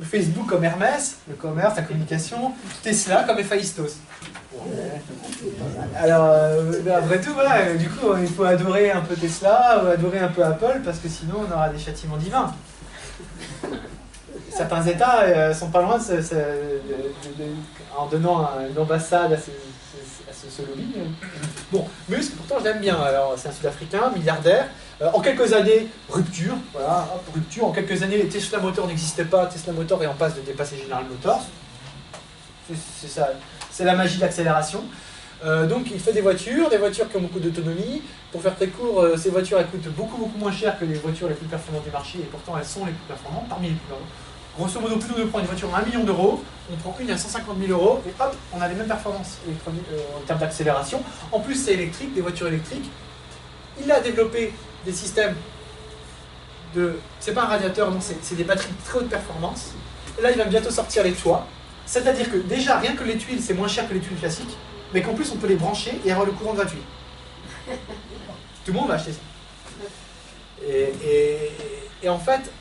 Facebook comme Hermès, le commerce, la communication, Tesla comme Héphaïstos. Alors, après tout, voilà, du coup, il faut adorer un peu Tesla ou adorer un peu Apple, parce que sinon on aura des châtiments divins. Certains États sont pas loin en donnant une ambassade à ce lobby. Bon, Musk, pourtant je l'aime bien. Alors, c'est un Sud-Africain, milliardaire. En quelques années, rupture, voilà, hop, rupture. En quelques années, Tesla Motors n'existait pas. Tesla Motors est en passe de dépasser General Motors. C'est ça, c'est la magie de l'accélération. Donc, il fait des voitures qui ont beaucoup d'autonomie. Pour faire très court, ces voitures elles coûtent beaucoup moins cher que les voitures les plus performantes du marché, et pourtant elles sont les plus performantes, parmi les plus performantes. Grosso modo, plutôt que de prendre une voiture à 1 million d'euros, on prend une à 150 000 euros, et hop, on a les mêmes performances en termes d'accélération. En plus, c'est électrique, des voitures électriques. Il a développé des systèmes c'est pas un radiateur, non, c'est des batteries de très haute performance. Et là, il va bientôt sortir les toits. C'est-à-dire que déjà, rien que les tuiles, c'est moins cher que les tuiles classiques, mais qu'en plus, on peut les brancher et avoir le courant gratuit. Tout le monde va acheter ça. Et en fait,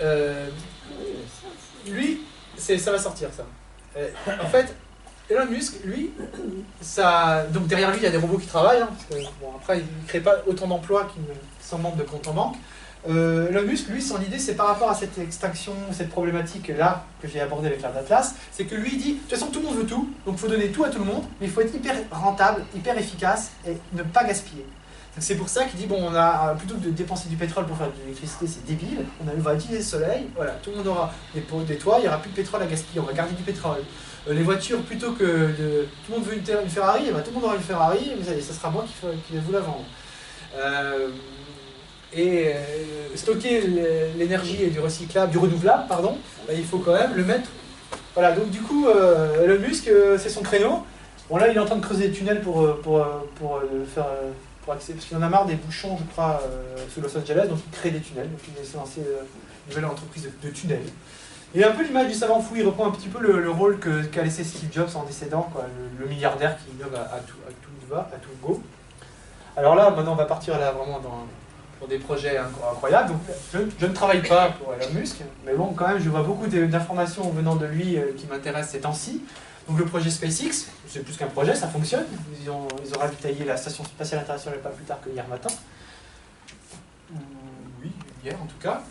lui, ça va sortir ça. En fait, Elon Musk, lui, donc derrière lui, il y a des robots qui travaillent, hein, parce que, bon, après, il ne crée pas autant d'emplois qu'il s'en manque de compte en banque. Elon Musk, lui, son idée, c'est par rapport à cette extinction, cette problématique-là que j'ai abordée avec l'Art Atlas, c'est que lui, il dit, de toute façon, tout le monde veut tout, donc il faut donner tout à tout le monde, mais il faut être hyper rentable, hyper efficace, et ne pas gaspiller. C'est pour ça qu'il dit, bon, on a, plutôt que de dépenser du pétrole pour faire de l'électricité, c'est débile, on va utiliser le soleil, voilà, tout le monde aura des toits, il n'y aura plus de pétrole à gaspiller, on va garder du pétrole. Les voitures, plutôt que tout le monde veut une Ferrari, eh ben, tout le monde aura une Ferrari, mais ça sera moi qui vais vous la vendre. Stocker l'énergie et du recyclable, du renouvelable, pardon, ben, il faut quand même le mettre. Voilà, donc du coup, Elon Musk, c'est son créneau. Bon là, il est en train de creuser des tunnels pour faire... parce qu'il en a marre des bouchons, je crois, sous Los Angeles, donc il crée des tunnels. Donc il s'est lancé une nouvelle entreprise de tunnels. Et un peu l'image du savant fou, il reprend un petit peu le rôle qu'a laissé Steve Jobs en décédant, quoi, le milliardaire qui innove à tout go. Alors là, maintenant, on va partir là vraiment dans des projets incroyables. Donc, je ne travaille pas pour Elon Musk, mais bon, quand même, je vois beaucoup d'informations venant de lui qui m'intéressent ces temps-ci. Donc le projet SpaceX, c'est plus qu'un projet, ça fonctionne. Ils ont ravitaillé la station spatiale internationale pas plus tard que hier matin. Oui, hier en tout cas.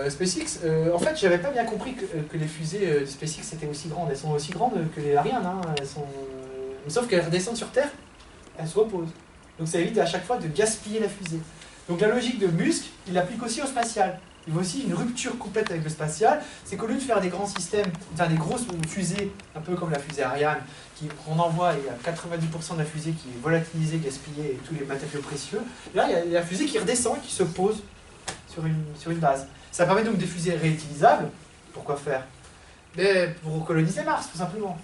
SpaceX, en fait, j'avais pas bien compris que les fusées de SpaceX étaient aussi grandes. Elles sont aussi grandes que les Ariane, hein. Sauf qu'elles redescendent sur Terre, elles se reposent. Donc ça évite à chaque fois de gaspiller la fusée. Donc la logique de Musk, il l'applique aussi au spatial. Il veut aussi une rupture complète avec le spatial, c'est qu'au lieu de faire des grands systèmes, enfin des grosses fusées, un peu comme la fusée Ariane, qu'on envoie et il y a 90% de la fusée qui est volatilisée, gaspillée et tous les matériaux précieux, là il y a la fusée qui redescend et qui se pose sur une base. Ça permet donc des fusées réutilisables. Pourquoi faire? Pour coloniser Mars, tout simplement.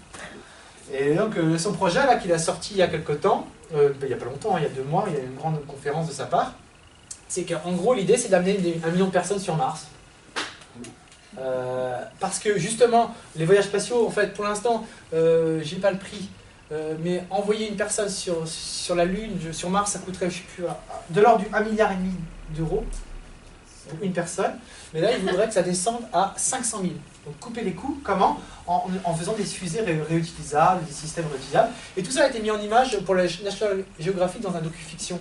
Et donc son projet là qu'il a sorti il y a quelque temps, il n'y a pas longtemps, il y a 2 mois, il y a eu une grande conférence de sa part, c'est qu'en gros l'idée c'est d'amener 1 million de personnes sur Mars. Parce que justement, les voyages spatiaux, en fait, pour l'instant, j'ai pas le prix, mais envoyer une personne sur la Lune, sur Mars, ça coûterait, je sais plus, de l'ordre du 1,5 milliard d'euros pour une personne. Mais là, il voudrait que ça descende à 500 000. Donc couper les coûts, comment? En faisant des fusées réutilisables, des systèmes réutilisables. Et tout ça a été mis en image pour la National Geographic dans un docu-fiction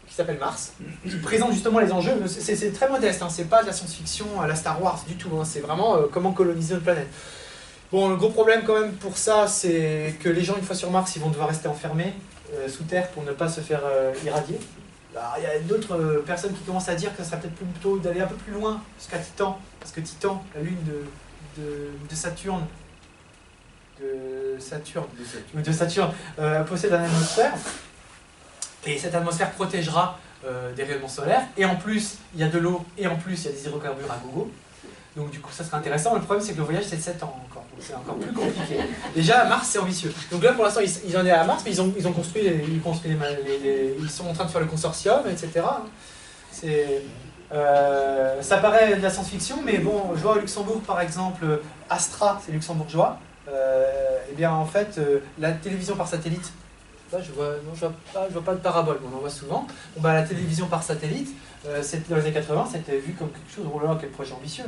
qui s'appelle Mars, qui présente justement les enjeux. C'est très modeste, hein, c'est pas de la science-fiction à la Star Wars du tout, hein, c'est vraiment comment coloniser notre planète. Bon, le gros problème quand même pour ça, c'est que les gens, une fois sur Mars, ils vont devoir rester enfermés sous terre pour ne pas se faire irradier. Alors, il y a d'autres personnes qui commencent à dire que ça serait peut-être plutôt d'aller un peu plus loin jusqu'à Titan, parce que Titan, la lune de Saturne, possède une atmosphère, et cette atmosphère protégera des rayonnements solaires, et en plus, il y a de l'eau, et en plus, il y a des hydrocarbures à gogo. Donc du coup, ça serait intéressant. Le problème, c'est que le voyage, c'est 7 ans encore. Donc c'est encore plus compliqué. Déjà, Mars, c'est ambitieux. Donc là, pour l'instant, ils en sont à Mars, mais ils ont construit, ils sont en train de faire le consortium, etc. Ça paraît de la science-fiction, mais bon, je vois au Luxembourg, par exemple, Astra, c'est luxembourgeois. Et bien, en fait, la télévision par satellite, là, je vois pas de parabole, mais on en voit souvent. Bon, bah, la télévision par satellite, dans les années 80, c'était vu comme quelque chose de oh, quel projet ambitieux.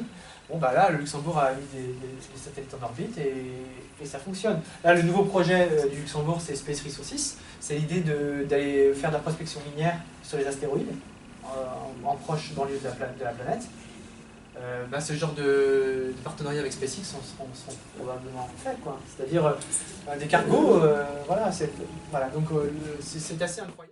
Bon, bah là, le Luxembourg a mis des satellites en orbite et ça fonctionne. Là, le nouveau projet du Luxembourg, c'est Space Resources. C'est l'idée d'aller faire de la prospection minière sur les astéroïdes, en proche banlieue de la planète. Ce genre de partenariat avec SpaceX sont probablement faits, quoi. C'est-à-dire des cargos, voilà, donc c'est assez incroyable.